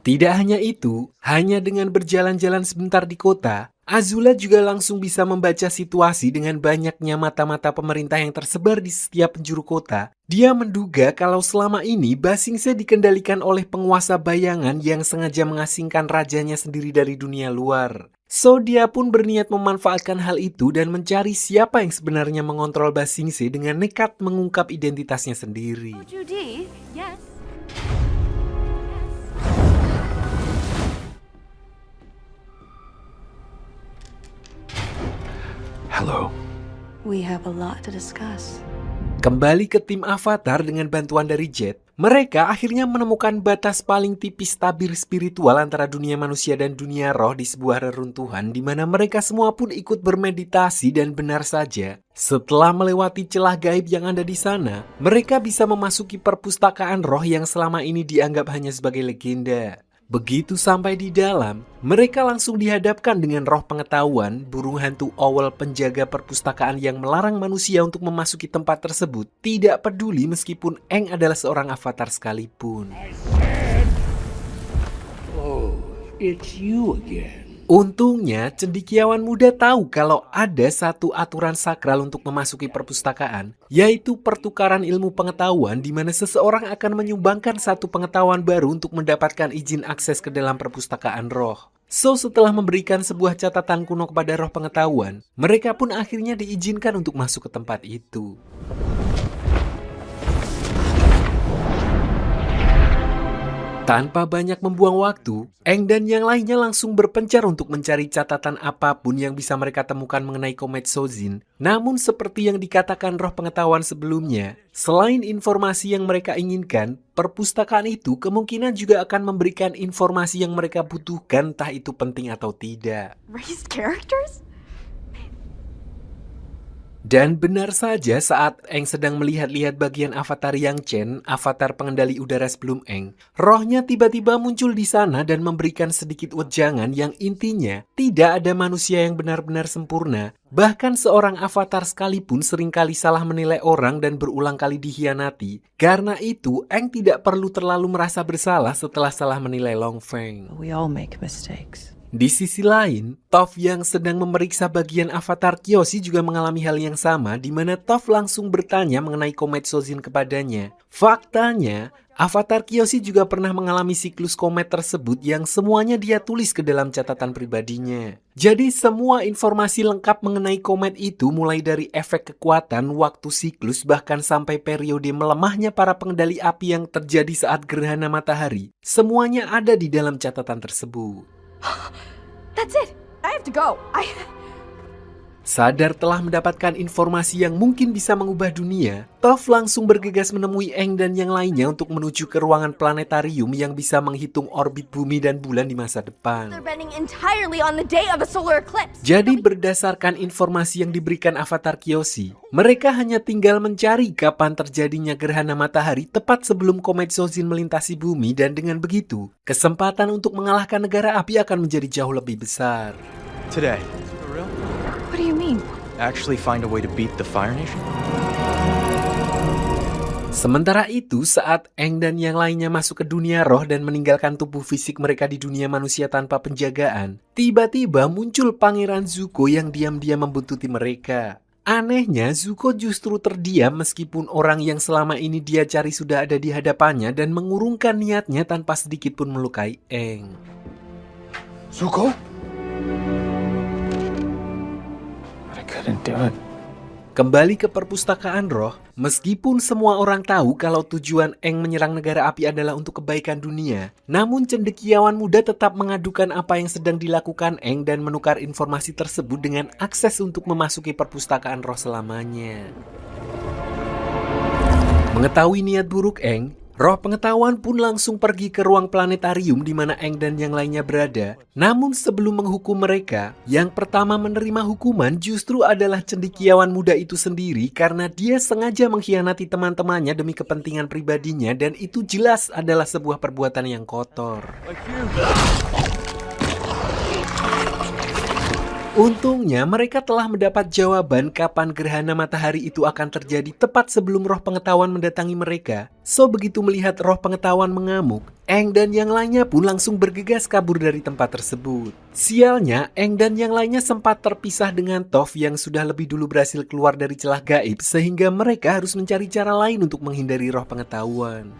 Tidak hanya itu, hanya dengan berjalan-jalan sebentar di kota, Azula juga langsung bisa membaca situasi dengan banyaknya mata-mata pemerintah yang tersebar di setiap penjuru kota. Dia menduga kalau selama ini Ba Sing Se dikendalikan oleh penguasa bayangan yang sengaja mengasingkan rajanya sendiri dari dunia luar. So dia pun berniat memanfaatkan hal itu dan mencari siapa yang sebenarnya mengontrol Ba Sing Se dengan nekat mengungkap identitasnya sendiri. Judy, yes. Hello. We have a lot to discuss. Kembali ke tim Avatar dengan bantuan dari Jet, mereka akhirnya menemukan batas paling tipis tabir spiritual antara dunia manusia dan dunia roh di sebuah reruntuhan di mana mereka semua pun ikut bermeditasi dan benar saja. Setelah melewati celah gaib yang ada di sana, mereka bisa memasuki perpustakaan roh yang selama ini dianggap hanya sebagai legenda. Begitu sampai di dalam, mereka langsung dihadapkan dengan roh pengetahuan, burung hantu owl penjaga perpustakaan yang melarang manusia untuk memasuki tempat tersebut, tidak peduli meskipun Aang adalah seorang avatar sekalipun. Oh, it's you again. Untungnya, cendekiawan muda tahu kalau ada satu aturan sakral untuk memasuki perpustakaan, yaitu pertukaran ilmu pengetahuan di mana seseorang akan menyumbangkan satu pengetahuan baru untuk mendapatkan izin akses ke dalam perpustakaan roh. So, setelah memberikan sebuah catatan kuno kepada roh pengetahuan, mereka pun akhirnya diizinkan untuk masuk ke tempat itu. Tanpa banyak membuang waktu, Aang dan yang lainnya langsung berpencar untuk mencari catatan apapun yang bisa mereka temukan mengenai komet Sozin. Namun seperti yang dikatakan roh pengetahuan sebelumnya, selain informasi yang mereka inginkan, perpustakaan itu kemungkinan juga akan memberikan informasi yang mereka butuhkan, entah itu penting atau tidak. Raised characters? Dan benar saja saat Aang sedang melihat-lihat bagian avatar Yang Chen, avatar pengendali udara sebelum Aang, rohnya tiba-tiba muncul di sana dan memberikan sedikit wejangan yang intinya tidak ada manusia yang benar-benar sempurna. Bahkan seorang avatar sekalipun seringkali salah menilai orang dan berulang kali dikhianati. Karena itu, Aang tidak perlu terlalu merasa bersalah setelah salah menilai Long Feng. We all make mistakes. Di sisi lain, Toph yang sedang memeriksa bagian avatar Kyoshi juga mengalami hal yang sama, di mana Toph langsung bertanya mengenai komet Sozin kepadanya. Faktanya, avatar Kyoshi juga pernah mengalami siklus komet tersebut yang semuanya dia tulis ke dalam catatan pribadinya. Jadi semua informasi lengkap mengenai komet itu mulai dari efek kekuatan, waktu siklus, bahkan sampai periode melemahnya para pengendali api yang terjadi saat gerhana matahari, semuanya ada di dalam catatan tersebut. That's it. I have to go. Sadar telah mendapatkan informasi yang mungkin bisa mengubah dunia, Toph langsung bergegas menemui Aang dan yang lainnya untuk menuju ke ruangan planetarium yang bisa menghitung orbit bumi dan bulan di masa depan. They're bending entirely on the day of a solar eclipse. Jadi berdasarkan informasi yang diberikan avatar Kyoshi, mereka hanya tinggal mencari kapan terjadinya gerhana matahari tepat sebelum komet Sozin melintasi bumi, dan dengan begitu, kesempatan untuk mengalahkan negara api akan menjadi jauh lebih besar. Today. For real? What do you mean? Actually find a way to beat the Fire Nation? Sementara itu, saat Aang dan yang lainnya masuk ke dunia roh dan meninggalkan tubuh fisik mereka di dunia manusia tanpa penjagaan, tiba-tiba muncul Pangeran Zuko yang diam-diam membuntuti mereka. Anehnya, Zuko justru terdiam meskipun orang yang selama ini dia cari sudah ada di hadapannya dan mengurungkan niatnya tanpa sedikit pun melukai Aang. Zuko? I couldn't do it. Kembali ke perpustakaan roh, meskipun semua orang tahu kalau tujuan Aang menyerang negara api adalah untuk kebaikan dunia, namun cendekiawan muda tetap mengadukan apa yang sedang dilakukan Aang dan menukar informasi tersebut dengan akses untuk memasuki perpustakaan roh selamanya. Mengetahui niat buruk Aang, roh pengetahuan pun langsung pergi ke ruang planetarium di mana Aang dan yang lainnya berada. Namun sebelum menghukum mereka, yang pertama menerima hukuman justru adalah cendekiawan muda itu sendiri karena dia sengaja mengkhianati teman-temannya demi kepentingan pribadinya, dan itu jelas adalah sebuah perbuatan yang kotor. Untungnya mereka telah mendapat jawaban kapan gerhana matahari itu akan terjadi tepat sebelum roh pengetahuan mendatangi mereka. So begitu melihat roh pengetahuan mengamuk, Aang dan yang lainnya pun langsung bergegas kabur dari tempat tersebut. Sialnya, Aang dan yang lainnya sempat terpisah dengan Toph yang sudah lebih dulu berhasil keluar dari celah gaib, sehingga mereka harus mencari cara lain untuk menghindari roh pengetahuan.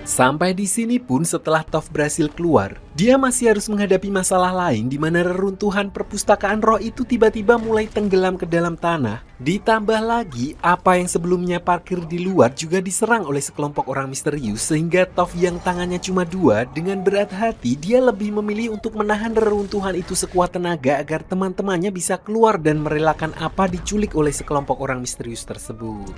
Sampai di sini pun setelah Toph berhasil keluar, dia masih harus menghadapi masalah lain di mana reruntuhan perpustakaan roh itu tiba-tiba mulai tenggelam ke dalam tanah. Ditambah lagi, apa yang sebelumnya parkir di luar juga diserang oleh sekelompok orang misterius, sehingga Toph yang tangannya cuma 2, dengan berat hati dia lebih memilih untuk menahan reruntuhan itu sekuat tenaga agar teman-temannya bisa keluar dan merelakan apa diculik oleh sekelompok orang misterius tersebut.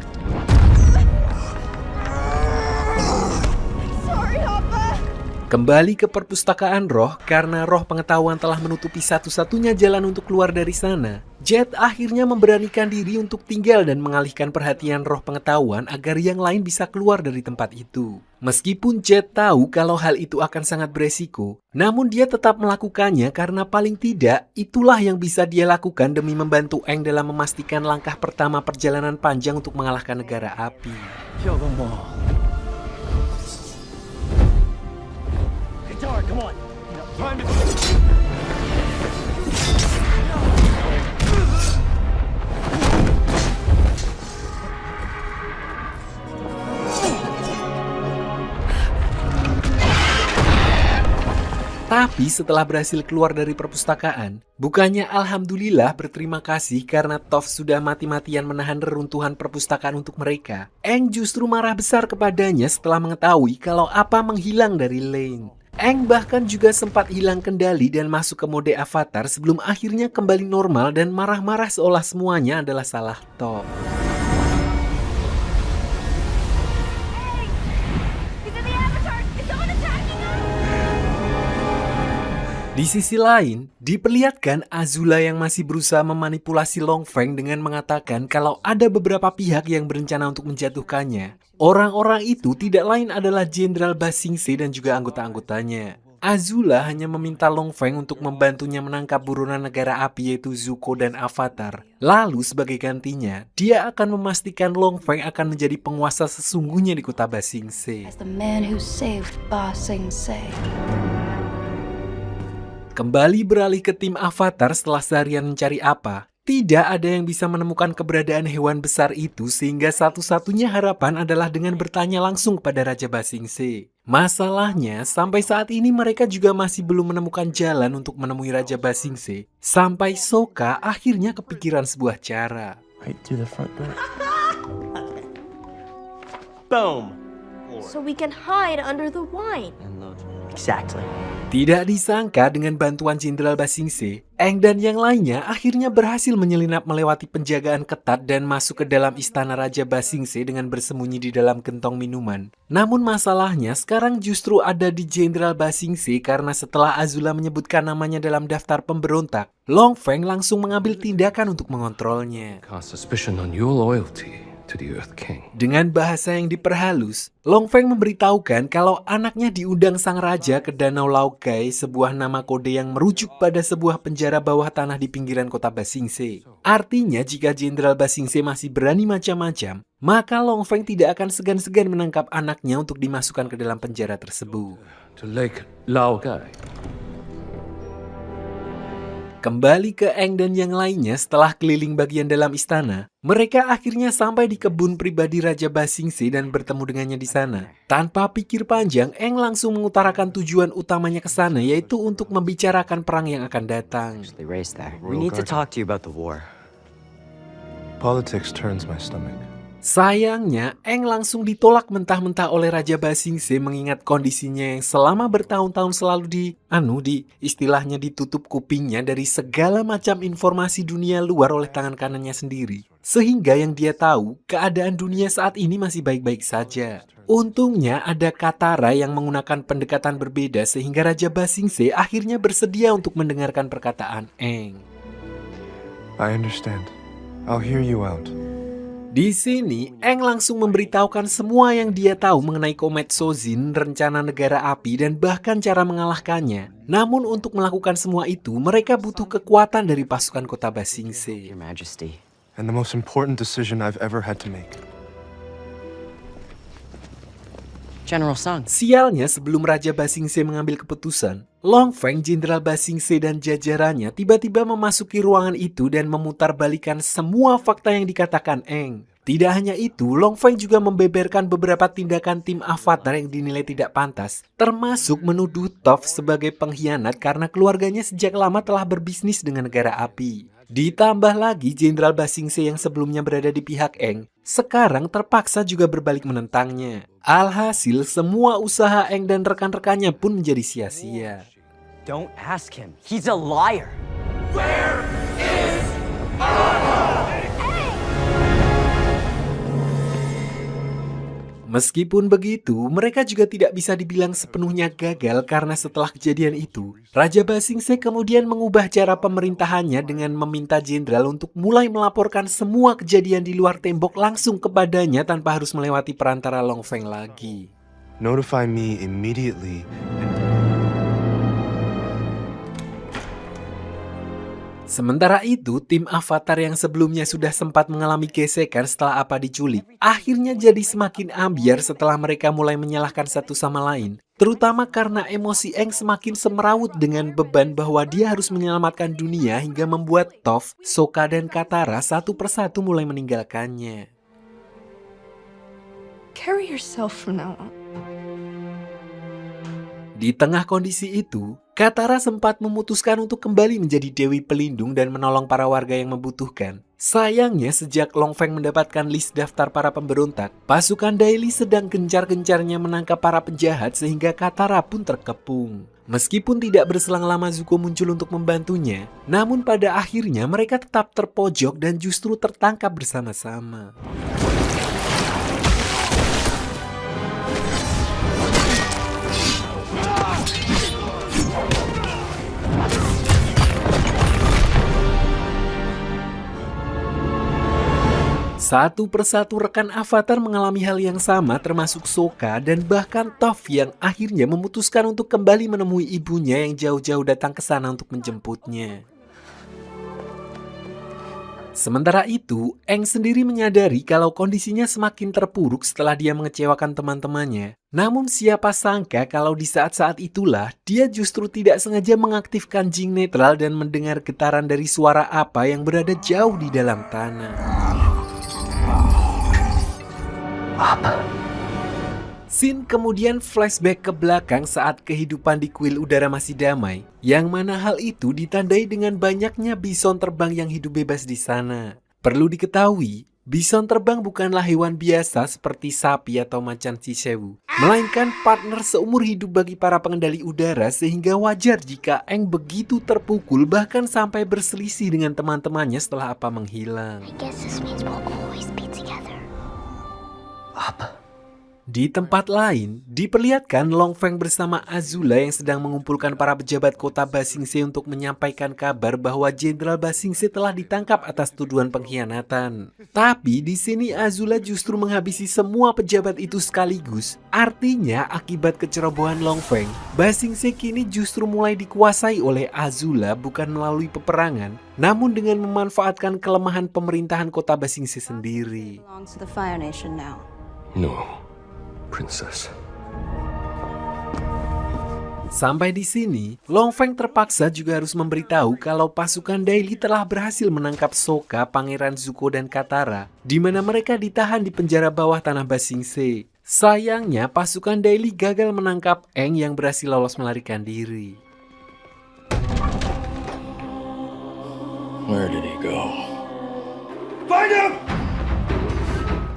Kembali ke perpustakaan roh, karena roh pengetahuan telah menutupi satu-satunya jalan untuk keluar dari sana, Jet akhirnya memberanikan diri untuk tinggal dan mengalihkan perhatian roh pengetahuan agar yang lain bisa keluar dari tempat itu. Meskipun Jet tahu kalau hal itu akan sangat beresiko, namun dia tetap melakukannya karena paling tidak itulah yang bisa dia lakukan demi membantu Aang dalam memastikan langkah pertama perjalanan panjang untuk mengalahkan negara api. Kill them all. Come on. Time to... Tapi setelah berhasil keluar dari perpustakaan, bukannya alhamdulillah berterima kasih karena Toph sudah mati-matian menahan reruntuhan perpustakaan untuk mereka. Aang justru marah besar kepadanya setelah mengetahui kalau apa menghilang dari Lane. Aang bahkan juga sempat hilang kendali dan masuk ke mode avatar sebelum akhirnya kembali normal dan marah-marah seolah semuanya adalah salah Toph. Di sisi lain, diperlihatkan Azula yang masih berusaha memanipulasi Long Feng dengan mengatakan kalau ada beberapa pihak yang berencana untuk menjatuhkannya. Orang-orang itu tidak lain adalah Jenderal Ba Sing Se dan juga anggota-anggotanya. Azula hanya meminta Long Feng untuk membantunya menangkap buronan negara api yaitu Zuko dan Avatar. Lalu sebagai gantinya, dia akan memastikan Long Feng akan menjadi penguasa sesungguhnya di kota Ba Sing Se. As the man who saved Ba Sing Se. Kembali beralih ke tim Avatar setelah seharian mencari apa, tidak ada yang bisa menemukan keberadaan hewan besar itu sehingga satu-satunya harapan adalah dengan bertanya langsung kepada Raja Ba Sing Se. Masalahnya, sampai saat ini mereka juga masih belum menemukan jalan untuk menemui Raja Ba Sing Se, sampai Sokka akhirnya kepikiran sebuah cara. Right through the front door. Boom. So we can hide under the wine. Exactly. Tidak disangka dengan bantuan Jenderal Ba Sing Se, Aang dan yang lainnya akhirnya berhasil menyelinap melewati penjagaan ketat dan masuk ke dalam istana Raja Ba Sing Se dengan bersembunyi di dalam gentong minuman. Namun masalahnya sekarang justru ada di Jenderal Ba Sing Se karena setelah Azula menyebutkan namanya dalam daftar pemberontak, Long Feng langsung mengambil tindakan untuk mengontrolnya. Cast suspicion on your loyalty to the Earth King. Dengan bahasa yang diperhalus, Long Feng memberitahukan kalau anaknya diundang sang raja ke Danau Laogai, sebuah nama kode yang merujuk pada sebuah penjara bawah tanah di pinggiran kota Ba Sing Se. Artinya jika Jenderal Ba Sing Se masih berani macam-macam, maka Long Feng tidak akan segan-segan menangkap anaknya untuk dimasukkan ke dalam penjara tersebut. To Lake Laogai. Kembali ke Aang dan yang lainnya setelah keliling bagian dalam istana, mereka akhirnya sampai di kebun pribadi Raja Ba Sing Se dan bertemu dengannya di sana. Tanpa pikir panjang, Aang langsung mengutarakan tujuan utamanya ke sana, yaitu untuk membicarakan perang yang akan datang. They raised there. We need to talk to you about the war. Politics turns my stomach. Sayangnya, Aang langsung ditolak mentah-mentah oleh Raja Ba Sing Se mengingat kondisinya yang selama bertahun-tahun selalu istilahnya ditutup kupingnya dari segala macam informasi dunia luar oleh tangan kanannya sendiri. Sehingga yang dia tahu, keadaan dunia saat ini masih baik-baik saja. Untungnya ada Katara yang menggunakan pendekatan berbeda sehingga Raja Ba Sing Se akhirnya bersedia untuk mendengarkan perkataan Aang. I understand. I'll hear you out. Di sini, Aang langsung memberitahukan semua yang dia tahu mengenai Komet Sozin, rencana negara api, dan bahkan cara mengalahkannya. Namun untuk melakukan semua itu, mereka butuh kekuatan dari pasukan kota Ba Sing Se. Your Majesty. And the most important decision I've ever had to make. General Sung. Sialnya sebelum Raja Ba Sing Se mengambil keputusan, Long Feng, Jenderal Ba Sing Se dan jajarannya tiba-tiba memasuki ruangan itu dan memutarbalikan semua fakta yang dikatakan Aang. Tidak hanya itu, Long Feng juga membeberkan beberapa tindakan tim Avatar yang dinilai tidak pantas, termasuk menuduh Toph sebagai pengkhianat karena keluarganya sejak lama telah berbisnis dengan negara api. Ditambah lagi Jenderal Ba Sing Se yang sebelumnya berada di pihak Aang, sekarang terpaksa juga berbalik menentangnya. Alhasil semua usaha Aang dan rekan-rekannya pun menjadi sia-sia. Don't ask him. He's a liar. Meskipun begitu, mereka juga tidak bisa dibilang sepenuhnya gagal karena setelah kejadian itu, Raja Ba Sing Se kemudian mengubah cara pemerintahannya dengan meminta jenderal untuk mulai melaporkan semua kejadian di luar tembok langsung kepadanya tanpa harus melewati perantara Long Feng lagi. Notify me immediately. Sementara itu, tim Avatar yang sebelumnya sudah sempat mengalami gesekan setelah apa diculik, akhirnya jadi semakin ambyar setelah mereka mulai menyalahkan satu sama lain. Terutama karena emosi Aang semakin semerawut dengan beban bahwa dia harus menyelamatkan dunia hingga membuat Toph, Sokka, dan Katara satu persatu mulai meninggalkannya. Carry yourself from now on. Di tengah kondisi itu, Katara sempat memutuskan untuk kembali menjadi Dewi Pelindung dan menolong para warga yang membutuhkan. Sayangnya sejak Long Feng mendapatkan list daftar para pemberontak, pasukan Dai Li sedang gencar-gencarnya menangkap para penjahat sehingga Katara pun terkepung. Meskipun tidak berselang lama Zuko muncul untuk membantunya, namun pada akhirnya mereka tetap terpojok dan justru tertangkap bersama-sama. Satu persatu rekan Avatar mengalami hal yang sama termasuk Sokka dan bahkan Toph yang akhirnya memutuskan untuk kembali menemui ibunya yang jauh-jauh datang ke sana untuk menjemputnya. Sementara itu, Aang sendiri menyadari kalau kondisinya semakin terpuruk setelah dia mengecewakan teman-temannya. Namun siapa sangka kalau di saat-saat itulah dia justru tidak sengaja mengaktifkan Jing netral dan mendengar getaran dari suara apa yang berada jauh di dalam tanah. Apa? Scene kemudian flashback ke belakang saat kehidupan di kuil udara masih damai, yang mana hal itu ditandai dengan banyaknya bison terbang yang hidup bebas di sana. Perlu diketahui, bison terbang bukanlah hewan biasa seperti sapi atau macan Shiseiwu, melainkan partner seumur hidup bagi para pengendali udara sehingga wajar jika Aang begitu terpukul bahkan sampai berselisih dengan teman-temannya setelah apa menghilang. I guess this means we'll always be together. Apa? Di tempat lain, diperlihatkan Long Feng bersama Azula yang sedang mengumpulkan para pejabat kota Ba Sing Se untuk menyampaikan kabar bahwa Jenderal Ba Sing Se telah ditangkap atas tuduhan pengkhianatan. Tapi di sini Azula justru menghabisi semua pejabat itu sekaligus. Artinya akibat kecerobohan Long Feng, Ba Sing Se kini justru mulai dikuasai oleh Azula bukan melalui peperangan, namun dengan memanfaatkan kelemahan pemerintahan kota Ba Sing Se sendiri. No, Princess. Sampai di sini, Long Feng terpaksa juga harus memberitahu kalau pasukan Dai Li telah berhasil menangkap Sokka, Pangeran Zuko, dan Katara, di mana mereka ditahan di penjara bawah tanah Ba Sing Se. Sayangnya, pasukan Dai Li gagal menangkap Aang yang berhasil lolos melarikan diri. Where did he go? Find him!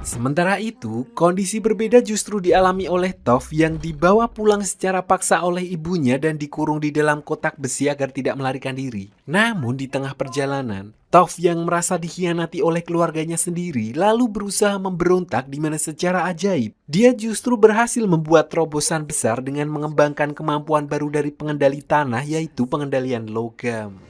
Sementara itu, kondisi berbeda justru dialami oleh Toph yang dibawa pulang secara paksa oleh ibunya dan dikurung di dalam kotak besi agar tidak melarikan diri. Namun di tengah perjalanan, Toph yang merasa dikhianati oleh keluarganya sendiri lalu berusaha memberontak di mana secara ajaib dia justru berhasil membuat terobosan besar dengan mengembangkan kemampuan baru dari pengendali tanah, yaitu pengendalian logam.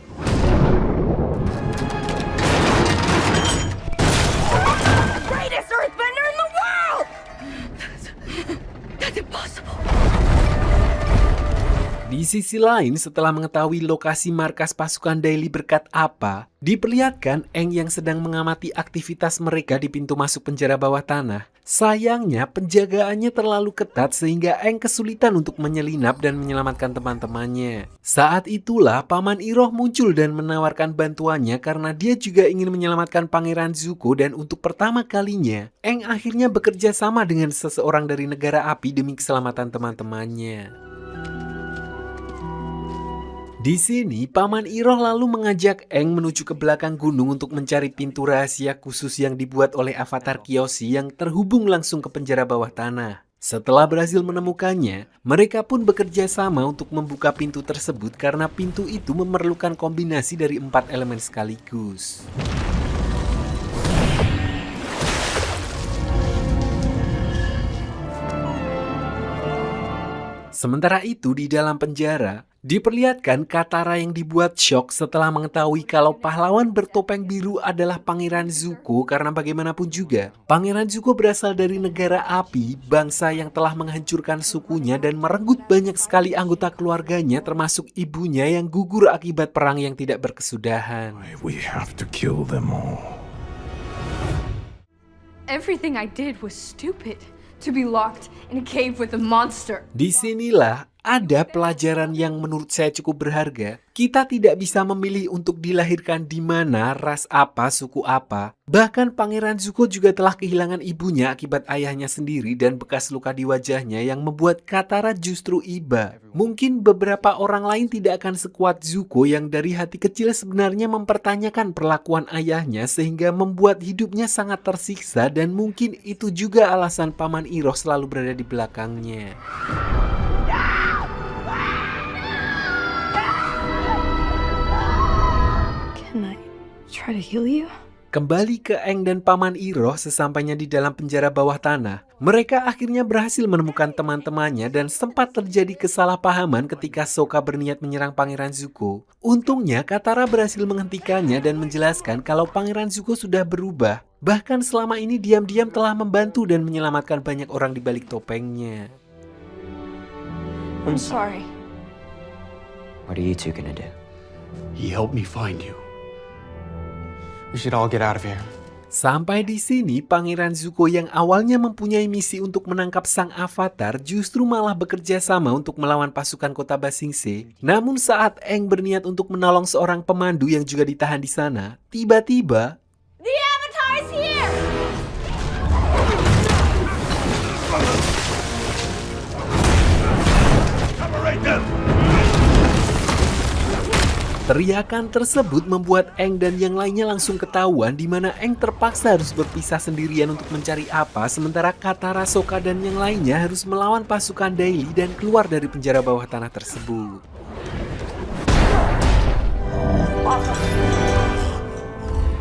Di sisi lain, setelah mengetahui lokasi markas pasukan Dai Li berkat apa, diperlihatkan Aang yang sedang mengamati aktivitas mereka di pintu masuk penjara bawah tanah. Sayangnya, penjagaannya terlalu ketat sehingga Aang kesulitan untuk menyelinap dan menyelamatkan teman-temannya. Saat itulah Paman Iroh muncul dan menawarkan bantuannya karena dia juga ingin menyelamatkan Pangeran Zuko, dan untuk pertama kalinya, Aang akhirnya bekerja sama dengan seseorang dari negara api demi keselamatan teman-temannya. Di sini, Paman Iroh lalu mengajak Aang menuju ke belakang gunung untuk mencari pintu rahasia khusus yang dibuat oleh Avatar Kyoshi yang terhubung langsung ke penjara bawah tanah. Setelah berhasil menemukannya, mereka pun bekerja sama untuk membuka pintu tersebut karena pintu itu memerlukan kombinasi dari 4 elemen sekaligus. Sementara itu di dalam penjara, diperlihatkan Katara yang dibuat syok setelah mengetahui kalau pahlawan bertopeng biru adalah Pangeran Zuko karena bagaimanapun juga, Pangeran Zuko berasal dari negara api, bangsa yang telah menghancurkan sukunya dan merenggut banyak sekali anggota keluarganya termasuk ibunya yang gugur akibat perang yang tidak berkesudahan. We have to kill them all. Everything I did was stupid. To be locked in a cave with a monster. Disinilah ada pelajaran yang menurut saya cukup berharga. Kita tidak bisa memilih untuk dilahirkan di mana, ras apa, suku apa. Bahkan Pangeran Zuko juga telah kehilangan ibunya akibat ayahnya sendiri dan bekas luka di wajahnya yang membuat Katara justru iba. Mungkin beberapa orang lain tidak akan sekuat Zuko yang dari hati kecil sebenarnya mempertanyakan perlakuan ayahnya sehingga membuat hidupnya sangat tersiksa, dan mungkin itu juga alasan Paman Iroh selalu berada di belakangnya. Can I try to heal you? Kembali ke Aang dan Paman Iroh sesampainya di dalam penjara bawah tanah, mereka akhirnya berhasil menemukan teman-temannya dan sempat terjadi kesalahpahaman ketika Sokka berniat menyerang Pangeran Zuko. Untungnya Katara berhasil menghentikannya dan menjelaskan kalau Pangeran Zuko sudah berubah. Bahkan selama ini diam-diam telah membantu dan menyelamatkan banyak orang di balik topengnya. I'm sorry. What are you two gonna do? He helped me find you. We should all get out of here. Sampai di sini, Pangeran Zuko yang awalnya mempunyai misi untuk menangkap sang avatar justru malah bekerja sama untuk melawan pasukan kota Ba Sing Se. Namun saat Aang berniat untuk menolong seorang pemandu yang juga ditahan di sana, tiba-tiba The Avatar is here! teriakan tersebut membuat Aang dan yang lainnya langsung ketahuan di mana Aang terpaksa harus berpisah sendirian untuk mencari apa, sementara Katara, Sokka dan yang lainnya harus melawan pasukan Daily dan keluar dari penjara bawah tanah tersebut.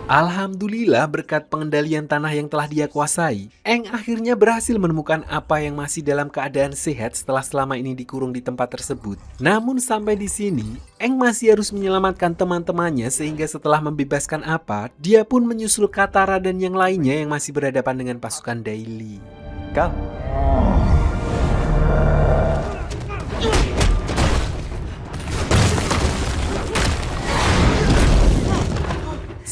Alhamdulillah berkat pengendalian tanah yang telah dia kuasai, Aang akhirnya berhasil menemukan apa yang masih dalam keadaan sehat setelah selama ini dikurung di tempat tersebut. Namun sampai di sini, Aang masih harus menyelamatkan teman-temannya sehingga setelah membebaskan apa, dia pun menyusul Katara dan yang lainnya yang masih berhadapan dengan pasukan Daily. Go.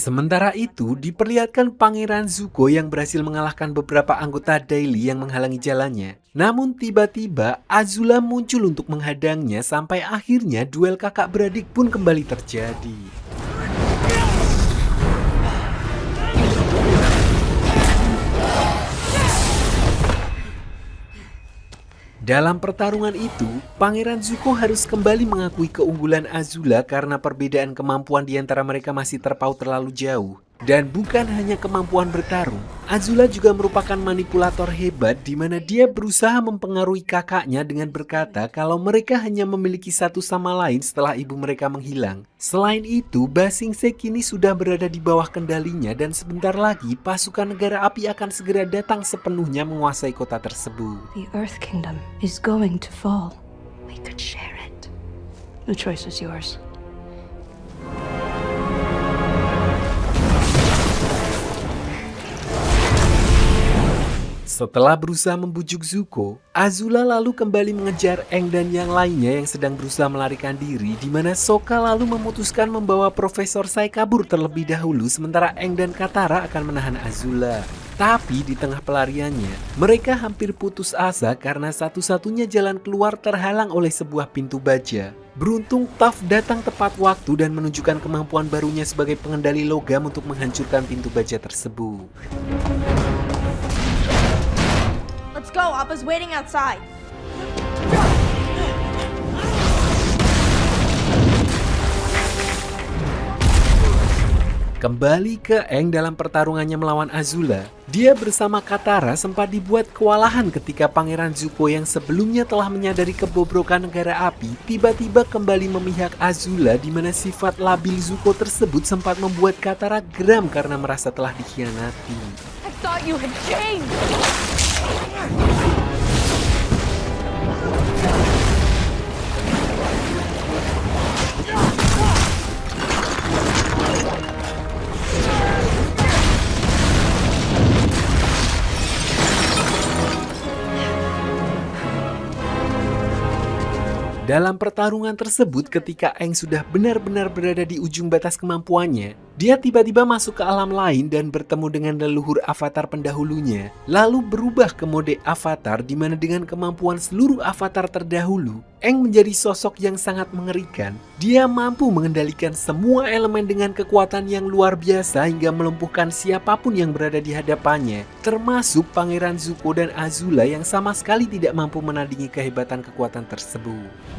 Sementara itu, diperlihatkan Pangeran Zuko yang berhasil mengalahkan beberapa anggota Daily yang menghalangi jalannya. Namun tiba-tiba Azula muncul untuk menghadangnya sampai akhirnya duel kakak beradik pun kembali terjadi. Dalam pertarungan itu, Pangeran Zuko harus kembali mengakui keunggulan Azula karena perbedaan kemampuan di antara mereka masih terpaut terlalu jauh. Dan bukan hanya kemampuan bertarung, Azula juga merupakan manipulator hebat di mana dia berusaha mempengaruhi kakaknya dengan berkata kalau mereka hanya memiliki satu sama lain setelah ibu mereka menghilang. Selain itu, Ba Sing Se kini sudah berada di bawah kendalinya dan sebentar lagi pasukan negara api akan segera datang sepenuhnya menguasai kota tersebut. The Earth Kingdom is going to fall. We could share it. The choice is yours. Setelah berusaha membujuk Zuko, Azula lalu kembali mengejar Aang dan yang lainnya yang sedang berusaha melarikan diri, di mana Sokka lalu memutuskan membawa Profesor Sai kabur terlebih dahulu sementara Aang dan Katara akan menahan Azula. Tapi di tengah pelariannya, mereka hampir putus asa karena satu-satunya jalan keluar terhalang oleh sebuah pintu baja. Beruntung Toph datang tepat waktu dan menunjukkan kemampuan barunya sebagai pengendali logam untuk menghancurkan pintu baja tersebut. Let's go, Appa's waiting outside. Kembali ke Aang dalam pertarungannya melawan Azula, dia bersama Katara sempat dibuat kewalahan ketika Pangeran Zuko yang sebelumnya telah menyadari kebobrokan negara api tiba-tiba kembali memihak Azula, di mana sifat labil Zuko tersebut sempat membuat Katara geram karena merasa telah dikhianati. I thought you had changed. Dalam pertarungan tersebut, ketika Aang sudah benar-benar berada di ujung batas kemampuannya, dia tiba-tiba masuk ke alam lain dan bertemu dengan leluhur avatar pendahulunya, lalu berubah ke mode avatar di mana dengan kemampuan seluruh avatar terdahulu, Aang menjadi sosok yang sangat mengerikan. Dia mampu mengendalikan semua elemen dengan kekuatan yang luar biasa hingga melumpuhkan siapapun yang berada di hadapannya, termasuk Pangeran Zuko dan Azula yang sama sekali tidak mampu menandingi kehebatan kekuatan tersebut.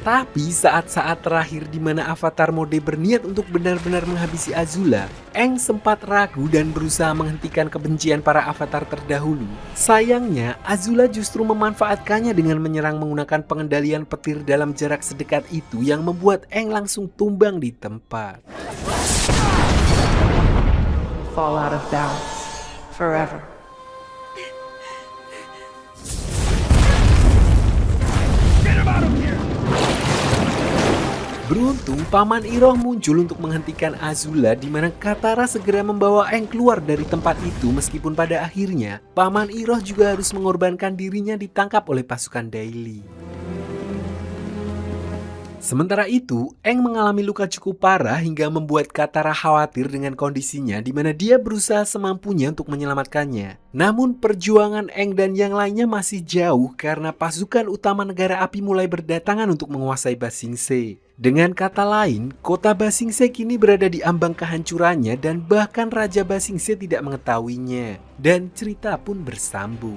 Tapi saat-saat terakhir di mana avatar mode berniat untuk benar-benar menghabisi Azula, Aang sempat ragu dan berusaha menghentikan kebencian para avatar terdahulu. Sayangnya, Azula justru memanfaatkannya dengan menyerang menggunakan pengendalian petir dalam jarak sedekat itu yang membuat Aang langsung tumbang di tempat. Fall out of balance forever. Beruntung, Paman Iroh muncul untuk menghentikan Azula di mana Katara segera membawa Aang keluar dari tempat itu meskipun pada akhirnya Paman Iroh juga harus mengorbankan dirinya ditangkap oleh pasukan Daily. Sementara itu, Aang mengalami luka cukup parah hingga membuat Katara khawatir dengan kondisinya di mana dia berusaha semampunya untuk menyelamatkannya. Namun perjuangan Aang dan yang lainnya masih jauh karena pasukan utama negara api mulai berdatangan untuk menguasai Ba Sing Se. Dengan kata lain, kota Ba Sing Se kini berada di ambang kehancurannya dan bahkan Raja Ba Sing Se tidak mengetahuinya. Dan cerita pun bersambung.